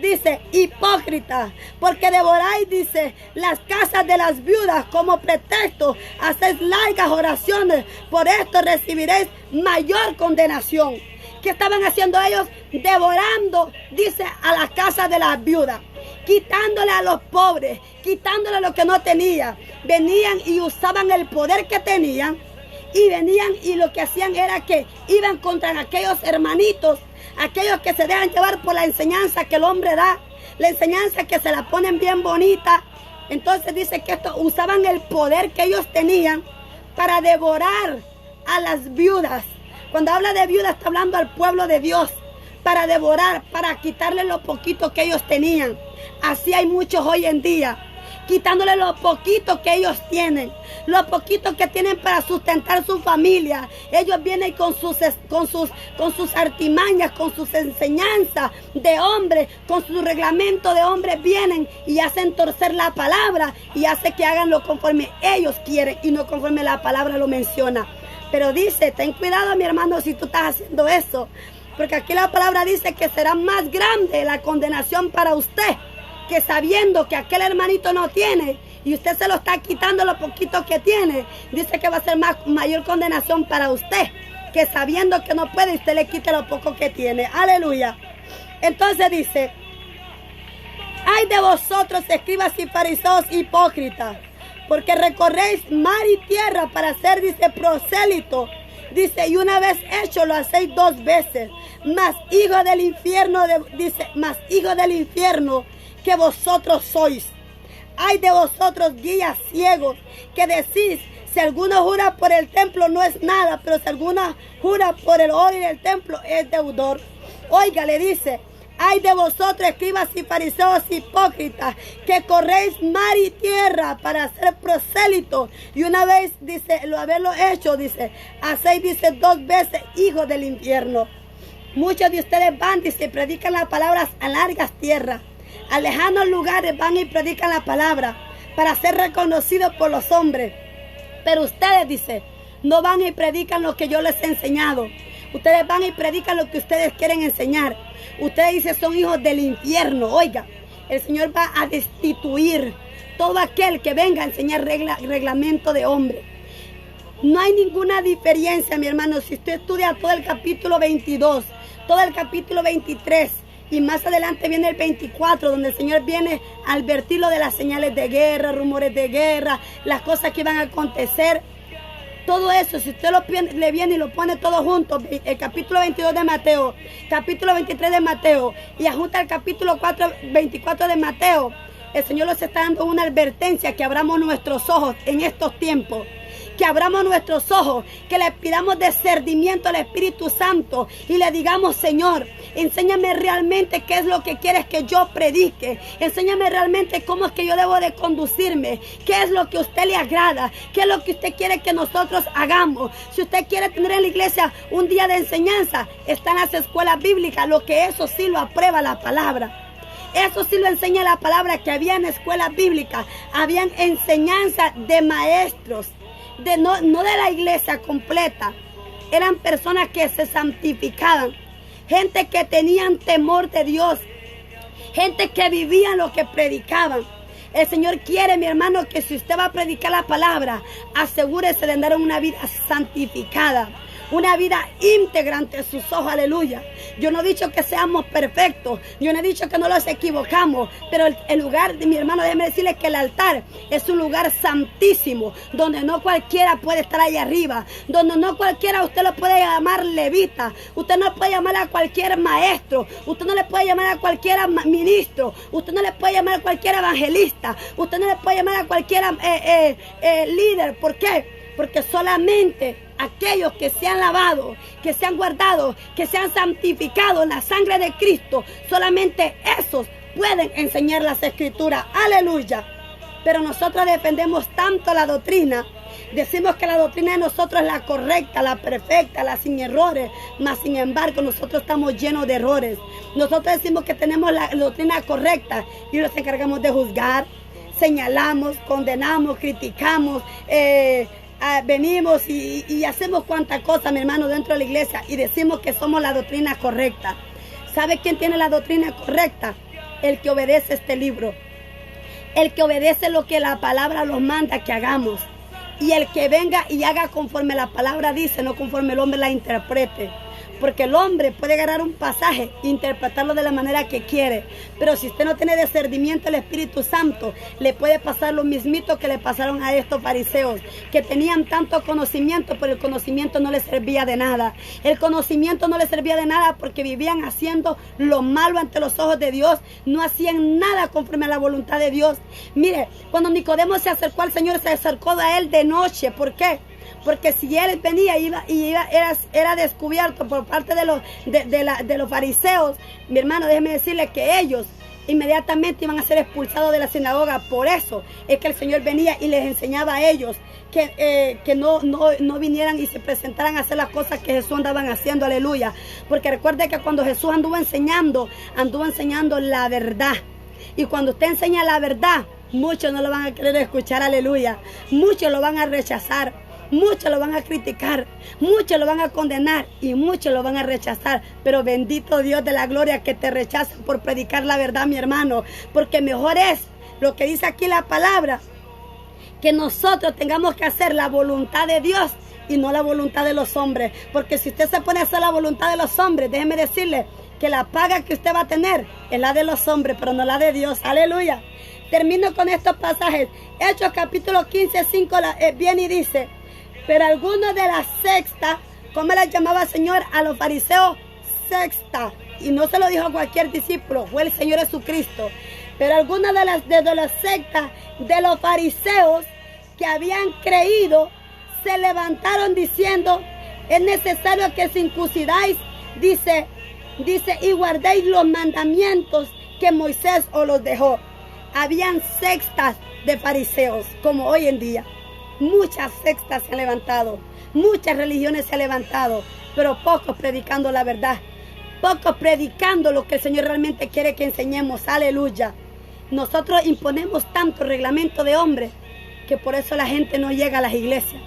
Dice, hipócritas, porque devoráis, dice, las casas de las viudas como pretexto, hacéis largas oraciones, por esto recibiréis mayor condenación. ¿Qué estaban haciendo ellos? Devorando, dice, a las casas de las viudas, quitándole a los pobres, quitándole lo que no tenían. Venían y usaban el poder que tenían, y venían y lo que hacían era que iban contra aquellos hermanitos, aquellos que se dejan llevar por la enseñanza que el hombre da, la enseñanza que se la ponen bien bonita. Entonces dice que estos usaban el poder que ellos tenían para devorar a las viudas. Cuando habla de viudas está hablando al pueblo de Dios, para devorar, para quitarle lo poquito que ellos tenían. Así hay muchos hoy en día, quitándole lo poquito que ellos tienen, lo poquito que tienen para sustentar su familia. Ellos vienen con sus artimañas, con sus enseñanzas de hombre, con su reglamento de hombre, vienen y hacen torcer la palabra y hacen que hagan lo conforme ellos quieren y no conforme la palabra lo menciona. Pero dice, ten cuidado, mi hermano, si tú estás haciendo eso, porque aquí la palabra dice que será más grande la condenación para usted, que sabiendo que aquel hermanito no tiene y usted se lo está quitando lo poquito que tiene, dice que va a ser mayor condenación para usted, que sabiendo que no puede, usted le quite lo poco que tiene. Aleluya. Entonces dice, ay de vosotros, escribas y fariseos hipócritas, porque recorréis mar y tierra para ser, dice, prosélito. Dice, y una vez hecho lo hacéis dos veces. Más hijo del infierno, dice, más hijo del infierno que vosotros sois. Ay de vosotros, guías ciegos, que decís, si alguno jura por el templo no es nada, pero si alguno jura por el oro y el templo es deudor. Oiga, le dice, ay de vosotros, escribas y fariseos hipócritas, que corréis mar y tierra para ser prosélitos, y una vez, dice, lo haberlo hecho, dice, hacéis, dice, dos veces hijos del infierno. Muchos de ustedes van, dice, predican las palabras a largas tierras, a lejanos lugares van y predican la palabra para ser reconocidos por los hombres. Pero ustedes, dice, no van y predican lo que yo les he enseñado. Ustedes van y predican lo que ustedes quieren enseñar. Ustedes, dice, son hijos del infierno. Oiga, el Señor va a destituir todo aquel que venga a enseñar reglamento de hombre. No hay ninguna diferencia, mi hermano, si usted estudia todo el capítulo 22, todo el capítulo 23, y más adelante viene el 24, donde el Señor viene a advertir lo de las señales de guerra, rumores de guerra, las cosas que iban a acontecer. Todo eso, si usted le viene y lo pone todo junto, el capítulo 22 de Mateo, capítulo 23 de Mateo, y ajunta el capítulo 24 de Mateo, el Señor nos está dando una advertencia, que abramos nuestros ojos en estos tiempos. Que abramos nuestros ojos, que le pidamos discernimiento al Espíritu Santo y le digamos: Señor, enséñame realmente qué es lo que quieres que yo predique. Enséñame realmente cómo es que yo debo de conducirme, qué es lo que a usted le agrada, qué es lo que usted quiere que nosotros hagamos. Si usted quiere tener en la iglesia un día de enseñanza, está en las escuelas bíblicas, lo que eso sí lo aprueba la palabra. Eso sí lo enseña la palabra, que había en escuelas bíblicas, habían enseñanza de maestros, no de la iglesia completa. Eran personas que se santificaban, gente que tenían temor de Dios, gente que vivían lo que predicaban. El Señor quiere, mi hermano, que si usted va a predicar la palabra, asegúrese de andar en una vida santificada, una vida íntegra ante sus ojos, aleluya. Yo no he dicho que seamos perfectos, yo no he dicho que no los equivocamos, pero el lugar, mi hermano, déjeme decirle que el altar es un lugar santísimo, donde no cualquiera puede estar ahí arriba, donde no cualquiera usted lo puede llamar levita, usted no puede llamar a cualquier maestro, usted no le puede llamar a cualquier ministro, usted no le puede llamar a cualquier evangelista, usted no le puede llamar a cualquier líder. ¿Por qué? Porque solamente aquellos que se han lavado, que se han guardado, que se han santificado en la sangre de Cristo, solamente esos pueden enseñar las escrituras. Aleluya. Pero nosotros defendemos tanto la doctrina. Decimos que la doctrina de nosotros es la correcta, la perfecta, la sin errores. Mas sin embargo nosotros estamos llenos de errores. Nosotros decimos que tenemos la doctrina correcta y nos encargamos de juzgar, señalamos, condenamos, criticamos, venimos y hacemos cuantas cosas, mi hermano, dentro de la iglesia, y decimos que somos la doctrina correcta. ¿Sabe quién tiene la doctrina correcta? El que obedece este libro, el que obedece lo que la palabra nos manda que hagamos, y el que venga y haga conforme la palabra dice, no conforme el hombre la interprete. Porque el hombre puede agarrar un pasaje e interpretarlo de la manera que quiere. Pero si usted no tiene discernimiento del Espíritu Santo, le puede pasar lo mismito que le pasaron a estos fariseos, que tenían tanto conocimiento, pero el conocimiento no les servía de nada. El conocimiento no les servía de nada porque vivían haciendo lo malo ante los ojos de Dios. No hacían nada conforme a la voluntad de Dios. Mire, cuando Nicodemo se acercó al Señor, se acercó a él de noche. ¿Por qué? Porque si él venía era descubierto por parte de los fariseos, mi hermano, déjeme decirle que ellos inmediatamente iban a ser expulsados de la sinagoga. Por eso es que el Señor venía y les enseñaba a ellos que no vinieran y se presentaran a hacer las cosas que Jesús andaban haciendo, aleluya. Porque recuerde que cuando Jesús anduvo enseñando la verdad. Y cuando usted enseña la verdad, muchos no lo van a querer escuchar, aleluya. Muchos lo van a rechazar. Muchos lo van a criticar, muchos lo van a condenar y muchos lo van a rechazar. Pero bendito Dios de la gloria que te rechazan por predicar la verdad, mi hermano. Porque mejor es lo que dice aquí la palabra, que nosotros tengamos que hacer la voluntad de Dios y no la voluntad de los hombres. Porque si usted se pone a hacer la voluntad de los hombres, déjeme decirle que la paga que usted va a tener es la de los hombres, pero no la de Dios. Aleluya. Termino con estos pasajes. Hechos capítulo 15, 5 viene y dice: pero algunos de la sexta, ¿cómo les llamaba el Señor a los fariseos? Sexta. Y no se lo dijo a cualquier discípulo, fue el Señor Jesucristo. Pero algunos de las sectas de los fariseos que habían creído, se levantaron diciendo: es necesario que circuncidáis, dice, y guardéis los mandamientos que Moisés os los dejó. Habían sectas de fariseos, como hoy en día. Muchas sectas se han levantado, muchas religiones se han levantado, pero pocos predicando la verdad, pocos predicando lo que el Señor realmente quiere que enseñemos, aleluya. Nosotros imponemos tanto reglamento de hombres que por eso la gente no llega a las iglesias,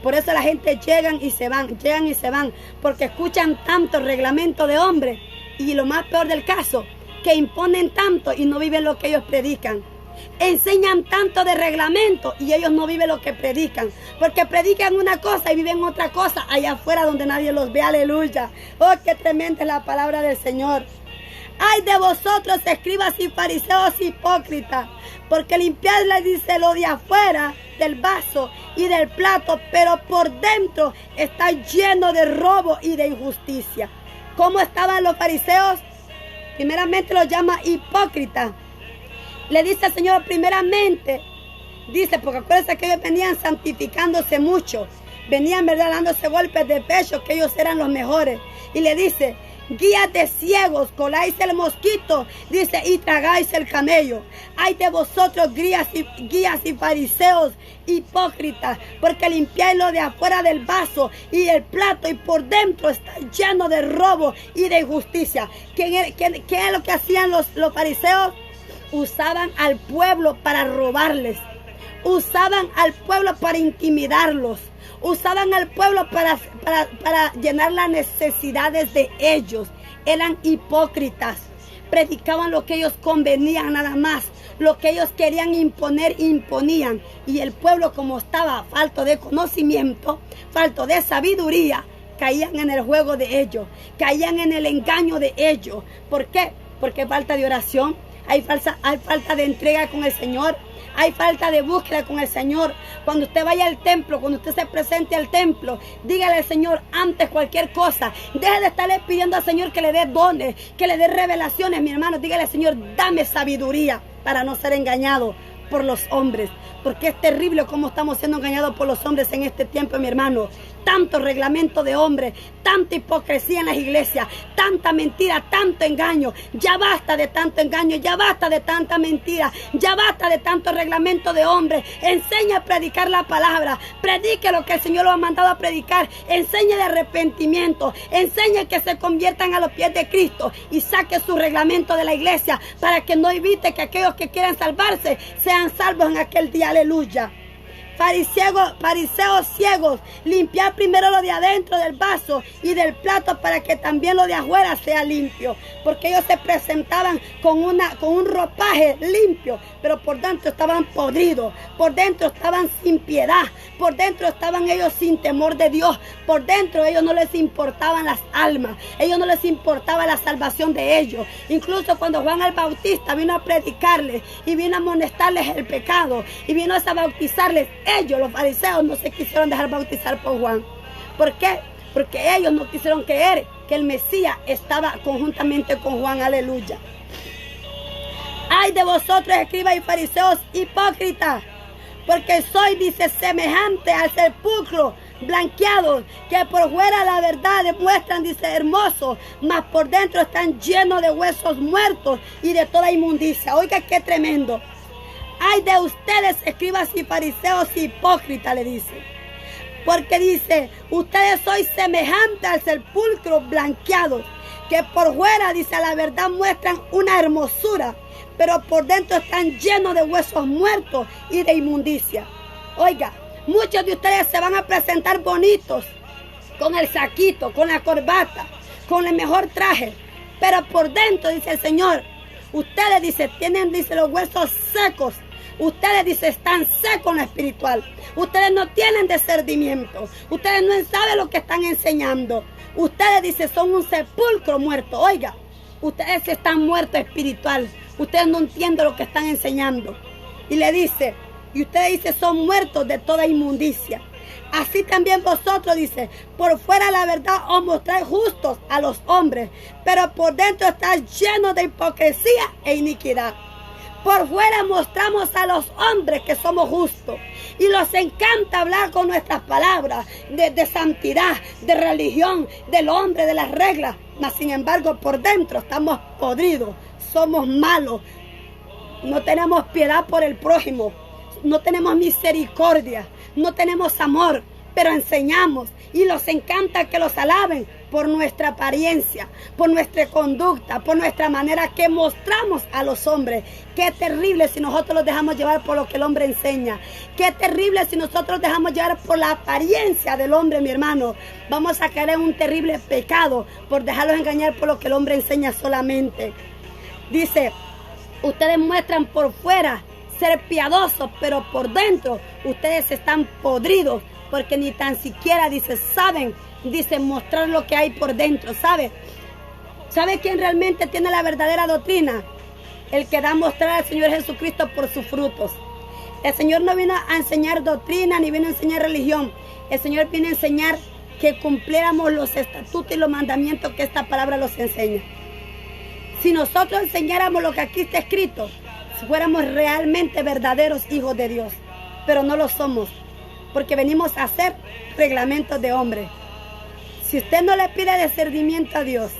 por eso la gente llegan y se van, porque escuchan tanto reglamento de hombres y lo más peor del caso, que imponen tanto y no viven lo que ellos predican. Enseñan tanto de reglamento y ellos no viven lo que predican, porque predican una cosa y viven otra cosa allá afuera donde nadie los ve. Aleluya. Oh, qué tremenda es la palabra del Señor. Ay de vosotros, escribas y fariseos hipócritas, porque limpiadle, dice, lo de afuera del vaso y del plato, pero por dentro está lleno de robo y de injusticia. ¿Cómo estaban los fariseos? Primeramente los llama hipócritas. Le dice al Señor primeramente, dice, porque acuérdense que ellos venían santificándose mucho, venían, ¿verdad?, dándose golpes de pecho, que ellos eran los mejores. Y le dice, guías de ciegos, coláis el mosquito, dice, y tragáis el camello. Ay de vosotros, guías y fariseos hipócritas, porque limpiáis lo de afuera del vaso y el plato, y por dentro está lleno de robo y de injusticia. ¿Qué es lo que hacían los fariseos? Usaban al pueblo para robarles, usaban al pueblo para intimidarlos, usaban al pueblo para llenar las necesidades de ellos. Eran hipócritas, predicaban lo que ellos convenían nada más, lo que ellos querían imponer, imponían. Y el pueblo, como estaba falto de conocimiento, falto de sabiduría, caían en el juego de ellos, caían en el engaño de ellos. ¿Por qué? Porque falta de oración. Hay falta de entrega con el Señor. Hay falta de búsqueda con el Señor. Cuando usted vaya al templo, cuando usted se presente al templo, dígale al Señor antes cualquier cosa. Deje de estarle pidiendo al Señor que le dé dones, que le dé revelaciones, mi hermano. Dígale al Señor, dame sabiduría para no ser engañado por los hombres. Porque es terrible cómo estamos siendo engañados por los hombres en este tiempo, mi hermano. Tanto reglamento de hombres, tanta hipocresía en las iglesias, tanta mentira, tanto engaño. Ya basta de tanto engaño, ya basta de tanta mentira, ya basta de tanto reglamento de hombres. Enseña a predicar la palabra, predique lo que el Señor lo ha mandado a predicar, enseña de arrepentimiento, enseña que se conviertan a los pies de Cristo y saque su reglamento de la iglesia para que no evite que aquellos que quieran salvarse sean salvos en aquel día. Aleluya. Fariseos ciegos, limpiar primero lo de adentro del vaso y del plato para que también lo de afuera sea limpio. Porque ellos se presentaban con un ropaje limpio, pero por dentro estaban podridos, por dentro estaban sin piedad, por dentro estaban ellos sin temor de Dios, por dentro ellos no les importaban las almas, ellos no les importaba la salvación de ellos. Incluso cuando Juan el Bautista vino a predicarles y vino a amonestarles el pecado y vino a bautizarles, ellos, los fariseos, no se quisieron dejar bautizar por Juan. ¿Por qué? Porque ellos no quisieron creer que el Mesías estaba conjuntamente con Juan. Aleluya. Ay de vosotros, escribas y fariseos hipócritas, porque soy, dice, semejante al sepulcro blanqueados, que por fuera la verdad demuestran, dice, hermosos, mas por dentro están llenos de huesos muertos y de toda inmundicia. Oiga, qué tremendo. Ay de ustedes, escribas y fariseos hipócritas, le dice. Porque dice, ustedes sois semejantes al sepulcro blanqueados, que por fuera, dice, a la verdad muestran una hermosura, pero por dentro están llenos de huesos muertos y de inmundicia. Oiga, muchos de ustedes se van a presentar bonitos, con el saquito, con la corbata, con el mejor traje, pero por dentro, dice el Señor, ustedes, dice, tienen, dice, los huesos secos. Ustedes, dice, están secos en lo espiritual. Ustedes no tienen discernimiento. Ustedes no saben lo que están enseñando. Ustedes, dice, son un sepulcro muerto. Oiga, ustedes están muertos espiritual. Ustedes no entienden lo que están enseñando. Y le dice, y ustedes, dice, son muertos de toda inmundicia. Así también vosotros, dice, por fuera la verdad os mostráis justos a los hombres, pero por dentro estáis llenos de hipocresía e iniquidad. Por fuera mostramos a los hombres que somos justos y nos encanta hablar con nuestras palabras de santidad, de religión, del hombre, de las reglas. Mas sin embargo por dentro estamos podridos, somos malos, no tenemos piedad por el prójimo, no tenemos misericordia, no tenemos amor, pero enseñamos y nos encanta que los alaben por nuestra apariencia, por nuestra conducta, por nuestra manera que mostramos a los hombres. Qué terrible si nosotros los dejamos llevar por lo que el hombre enseña. Qué terrible si nosotros dejamos llevar por la apariencia del hombre, mi hermano. Vamos a caer en un terrible pecado por dejarlos engañar por lo que el hombre enseña solamente. Dice, ustedes muestran por fuera ser piadosos, pero por dentro ustedes están podridos, porque ni tan siquiera, dice, saben, dice, mostrar lo que hay por dentro, ¿sabe? ¿Sabe quién realmente tiene la verdadera doctrina? El que da a mostrar al Señor Jesucristo por sus frutos. El Señor no vino a enseñar doctrina, ni vino a enseñar religión. El Señor vino a enseñar que cumpliéramos los estatutos y los mandamientos que esta palabra los enseña. Si nosotros enseñáramos lo que aquí está escrito, si fuéramos realmente verdaderos hijos de Dios, pero no lo somos, porque venimos a hacer reglamentos de hombre. Si usted no le pide discernimiento a Dios,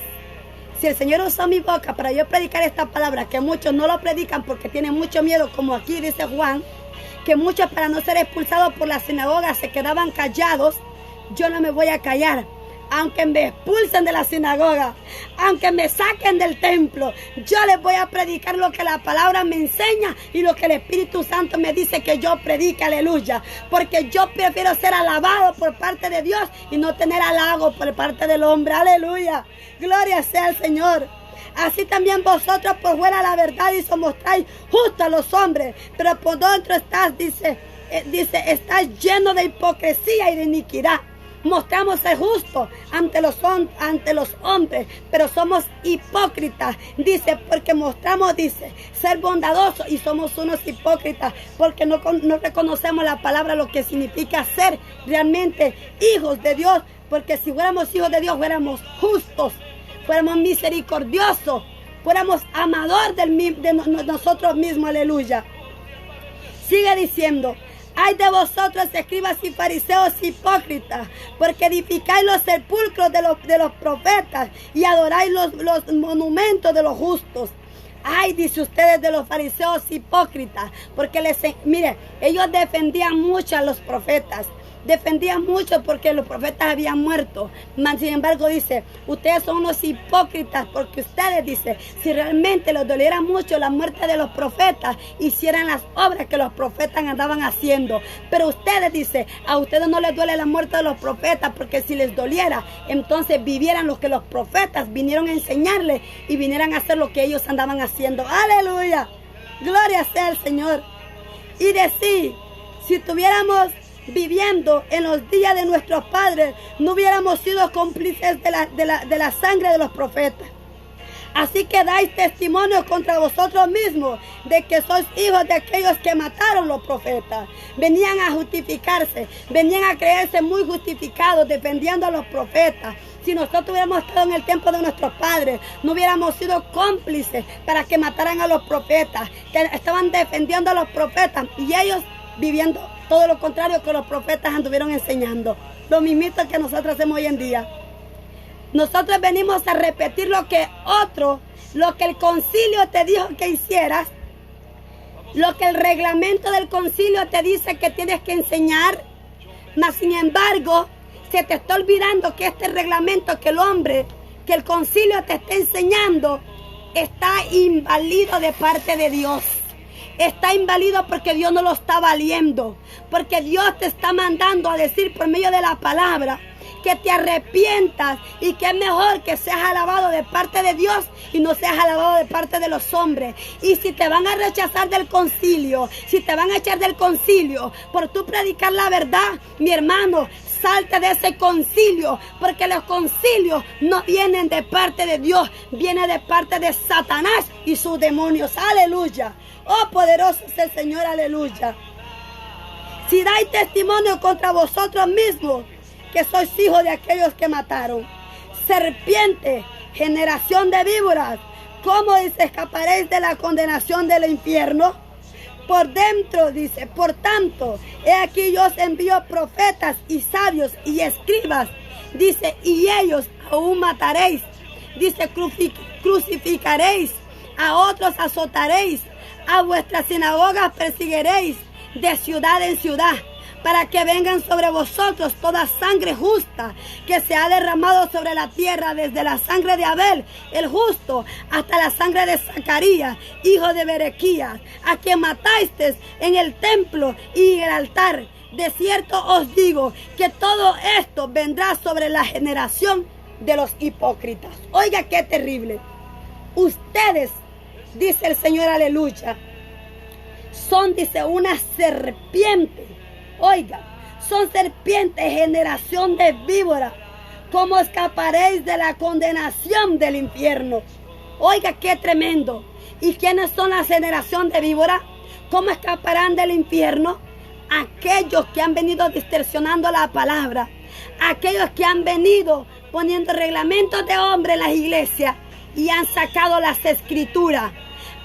si el Señor usó mi boca para yo predicar esta palabra, que muchos no lo predican porque tienen mucho miedo, como aquí dice Juan, que muchos para no ser expulsados por la sinagoga se quedaban callados, yo no me voy a callar. Aunque me expulsen de la sinagoga, aunque me saquen del templo, yo les voy a predicar lo que la palabra me enseña y lo que el Espíritu Santo me dice que yo predique, aleluya. Porque yo prefiero ser alabado por parte de Dios y no tener halago por parte del hombre, aleluya. Gloria sea al Señor. Así también vosotros por fuera la verdad y os mostráis justo a los hombres, pero por dentro estás, dice, estás lleno de hipocresía y de iniquidad. Mostramos ser justos ante los hombres, pero somos hipócritas, dice, porque mostramos, dice, ser bondadosos y somos unos hipócritas, porque no reconocemos la palabra, lo que significa ser realmente hijos de Dios, porque si fuéramos hijos de Dios, fuéramos justos, fuéramos misericordiosos, fuéramos amadores de nosotros mismos, aleluya. Sigue diciendo, ay de vosotros, escribas y fariseos hipócritas, porque edificáis los sepulcros de los profetas y adoráis los monumentos de los justos. Ay, dice ustedes de los fariseos hipócritas, porque mire, ellos defendían mucho a los profetas. Defendían mucho porque los profetas habían muerto. Mas, sin embargo, dice, ustedes son unos hipócritas porque ustedes, dice, si realmente les doliera mucho la muerte de los profetas, hicieran las obras que los profetas andaban haciendo. Pero ustedes, dice, a ustedes no les duele la muerte de los profetas, porque si les doliera, entonces vivieran lo que los profetas vinieron a enseñarles y vinieran a hacer lo que ellos andaban haciendo. ¡Aleluya! Gloria sea al Señor. Y decir, si tuviéramos viviendo en los días de nuestros padres, no hubiéramos sido cómplices de la sangre de los profetas. Así que dais testimonio contra vosotros mismos de que sois hijos de aquellos que mataron los profetas. Venían a justificarse, venían a creerse muy justificados defendiendo a los profetas. Si nosotros hubiéramos estado en el tiempo de nuestros padres, no hubiéramos sido cómplices para que mataran a los profetas, que estaban defendiendo a los profetas y ellos viviendo todo lo contrario que los profetas anduvieron enseñando. Lo mismito que nosotros hacemos hoy en día. Nosotros venimos a repetir lo que el concilio te dijo que hicieras, lo que el reglamento del concilio te dice que tienes que enseñar, mas sin embargo, se te está olvidando que este reglamento que el concilio te está enseñando, está inválido de parte de Dios. Está inválido porque Dios no lo está valiendo. Porque Dios te está mandando a decir por medio de la palabra que te arrepientas y que es mejor que seas alabado de parte de Dios y no seas alabado de parte de los hombres. Y si te van a rechazar del concilio, si te van a echar del concilio por tú predicar la verdad, mi hermano, salte de ese concilio, porque los concilios no vienen de parte de Dios, vienen de parte de Satanás y sus demonios. Aleluya. Oh, poderoso es el Señor, aleluya. Si dais testimonio contra vosotros mismos que sois hijos de aquellos que mataron. Serpiente, generación de víboras, ¿cómo escaparéis de la condenación del infierno? Por dentro dice, por tanto, he aquí yo os envío profetas y sabios y escribas, dice, y ellos aún mataréis, dice, crucificaréis, a otros azotaréis, a vuestras sinagogas perseguiréis de ciudad en ciudad, para que vengan sobre vosotros toda sangre justa que se ha derramado sobre la tierra, desde la sangre de Abel, el justo, hasta la sangre de Zacarías, hijo de Berequías, a quien matasteis en el templo y en el altar. De cierto os digo que todo esto vendrá sobre la generación de los hipócritas. Oiga, qué terrible. Ustedes dice el Señor, aleluya. Son, dice, una serpiente. Oiga, son serpientes, generación de víboras. ¿Cómo escaparéis de la condenación del infierno? Oiga, qué tremendo. ¿Y quiénes son la generación de víboras? ¿Cómo escaparán del infierno? Aquellos que han venido distorsionando la palabra. Aquellos que han venido poniendo reglamentos de hombre en las iglesias y han sacado las escrituras.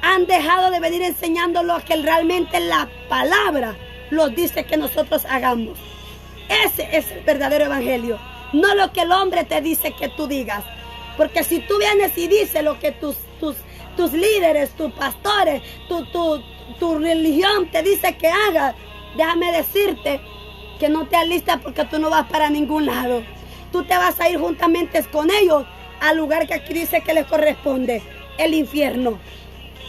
Han dejado de venir enseñando lo que realmente la palabra nos dice que nosotros hagamos. Ese es el verdadero evangelio. No lo que el hombre te dice que tú digas. Porque si tú vienes y dices lo que tus líderes, tus pastores, tu religión te dice que hagas, déjame decirte que no te alistas, porque tú no vas para ningún lado. Tú te vas a ir juntamente con ellos al lugar que aquí dice que les corresponde, el infierno.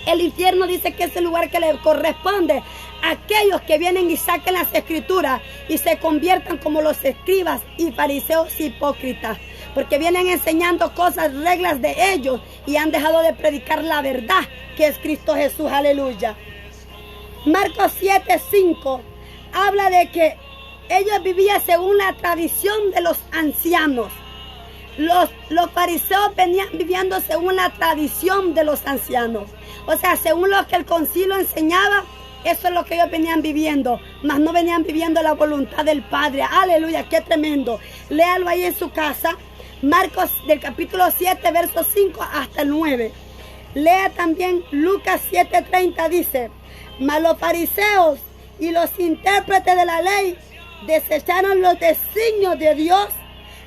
El infierno dice que es el lugar que les corresponde a aquellos que vienen y saquen las escrituras y se conviertan como los escribas y fariseos hipócritas, porque vienen enseñando cosas, reglas de ellos, y han dejado de predicar la verdad que es Cristo Jesús, aleluya. Marcos 7:5 habla de que ellos vivían según la tradición de los ancianos. Los fariseos venían viviendo según la tradición de los ancianos. O sea, según lo que el concilio enseñaba, eso es lo que ellos venían viviendo. Mas no venían viviendo la voluntad del Padre. Aleluya, qué tremendo. Léalo ahí en su casa. Marcos del capítulo 7, versos 5 hasta el 9. Lea también Lucas 7:30, dice: mas los fariseos y los intérpretes de la ley desecharon los designios de Dios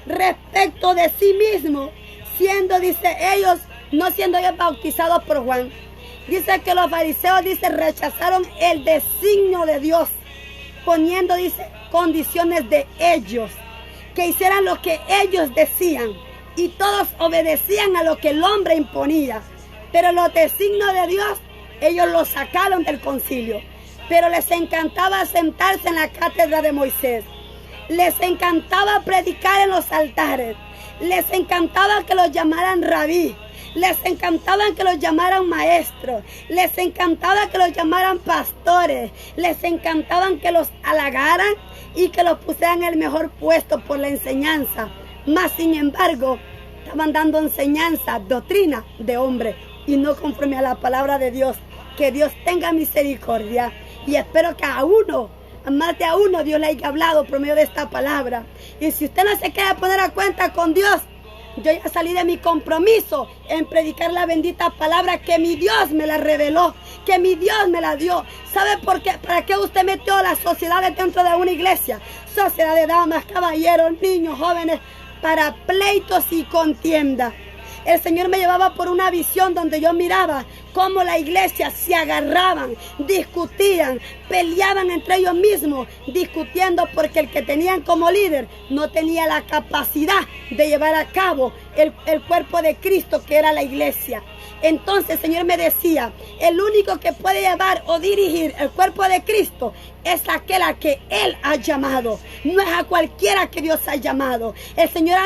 respecto de sí mismos, siendo, dice ellos, no siendo ellos bautizados por Juan. Dice que los fariseos, dice, rechazaron el designio de Dios, poniendo, dice, condiciones de ellos, que hicieran lo que ellos decían, y todos obedecían a lo que el hombre imponía. Pero los designios de Dios, ellos los sacaron del concilio. Pero les encantaba sentarse en la cátedra de Moisés. Les encantaba predicar en los altares. Les encantaba que los llamaran rabí. Les encantaba que los llamaran maestros. Les encantaba que los llamaran pastores. Les encantaba que los halagaran y que los pusieran en el mejor puesto por la enseñanza. Mas, sin embargo, estaban dando enseñanza, doctrina de hombre, y no conforme a la palabra de Dios. Que Dios tenga misericordia. Y espero que a más de a uno, Dios le haya hablado por medio de esta palabra. Y si usted no se quiere poner a cuenta con Dios, yo ya salí de mi compromiso en predicar la bendita palabra que mi Dios me la reveló, que mi Dios me la dio. ¿Sabe por qué? ¿Para qué usted metió las sociedades dentro de una iglesia? Sociedad de damas, caballeros, niños, jóvenes, para pleitos y contienda. El Señor me llevaba por una visión donde yo miraba cómo la iglesia se agarraban, discutían, peleaban entre ellos mismos, discutiendo porque el que tenían como líder no tenía la capacidad de llevar a cabo el cuerpo de Cristo, que era la iglesia. Entonces el Señor me decía, el único que puede llevar o dirigir el cuerpo de Cristo es aquel a que Él ha llamado. No es a cualquiera que Dios ha llamado. El Señor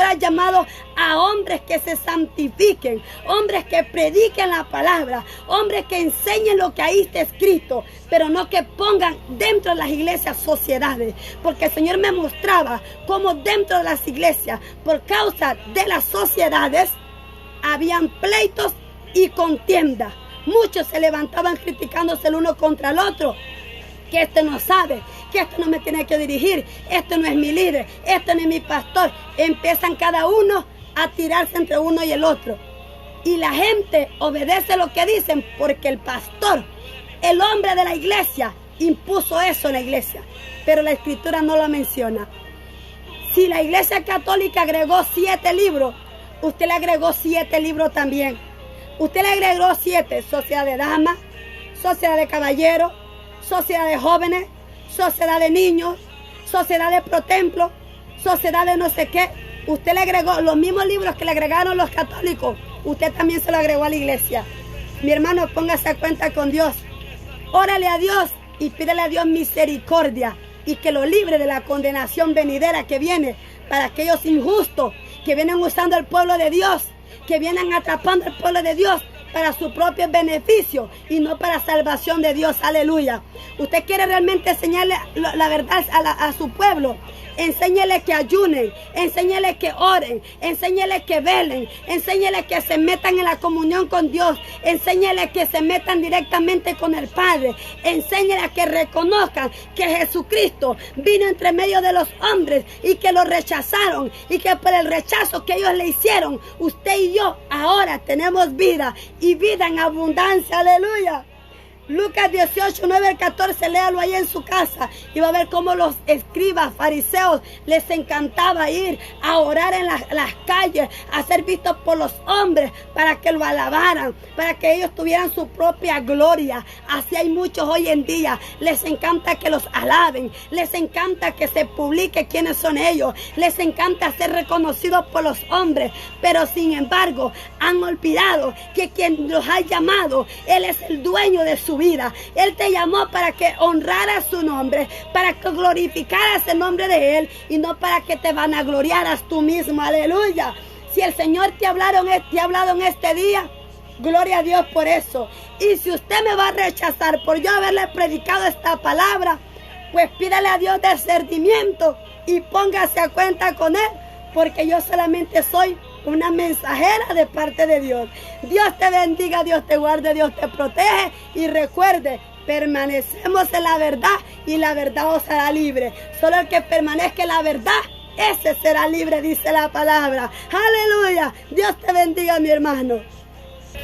ha llamado a hombres que se santifiquen, hombres que prediquen la palabra, hombres que enseñen lo que ahí está escrito, pero no que pongan dentro de las iglesias sociedades. Porque el Señor me mostraba cómo dentro de las iglesias, por causa de las sociedades, habían pleitos y contienda. Muchos se levantaban criticándose el uno contra el otro. Que este no sabe, que este no me tiene que dirigir, este no es mi líder, este no es mi pastor. Empiezan cada uno a tirarse entre uno y el otro. Y la gente obedece lo que dicen porque el pastor, el hombre de la iglesia, impuso eso en la iglesia. Pero la escritura no lo menciona. Si la iglesia católica agregó 7 libros, usted le agregó 7 libros también. Usted le agregó 7, sociedad de damas, sociedad de caballeros, sociedad de jóvenes, sociedad de niños, sociedad de protemplo, sociedad de no sé qué. Usted le agregó los mismos libros que le agregaron los católicos. Usted también se lo agregó a la iglesia. Mi hermano, póngase a cuenta con Dios. Órale a Dios y pídele a Dios misericordia y que lo libre de la condenación venidera que viene para aquellos injustos que vienen usando el pueblo de Dios, que vienen atrapando al pueblo de Dios para su propio beneficio y no para salvación de Dios. Aleluya. Usted quiere realmente enseñarle la verdad a su pueblo. Enséñele que ayunen, enséñele que oren, enséñele que velen, enséñele que se metan en la comunión con Dios, enséñele que se metan directamente con el Padre, enséñele a que reconozcan que Jesucristo vino entre medio de los hombres y que lo rechazaron y que por el rechazo que ellos le hicieron, usted y yo ahora tenemos vida y vida en abundancia. Aleluya. Lucas 18, 9 al 14, léalo ahí en su casa y va a ver cómo los escribas, fariseos, les encantaba ir a orar en las calles, a ser vistos por los hombres para que lo alabaran, para que ellos tuvieran su propia gloria. Así hay muchos hoy en día, les encanta que los alaben, les encanta que se publique quiénes son ellos, les encanta ser reconocidos por los hombres, pero sin embargo han olvidado que quien los ha llamado, Él es el dueño de su vida. Él te llamó para que honraras su nombre, para que glorificaras el nombre de Él y no para que te vanagloriaras tú mismo. Aleluya. Si el Señor te ha hablado en este día, gloria a Dios por eso. Y si usted me va a rechazar por yo haberle predicado esta palabra, pues pídale a Dios discernimiento y póngase a cuenta con Él, porque yo solamente soy una mensajera de parte de Dios. Dios te bendiga, Dios te guarde, Dios te protege y recuerde, permanecemos en la verdad y la verdad os hará libre. Solo el que permanezca en la verdad, ese será libre, dice la palabra. Aleluya. Dios te bendiga, mi hermano.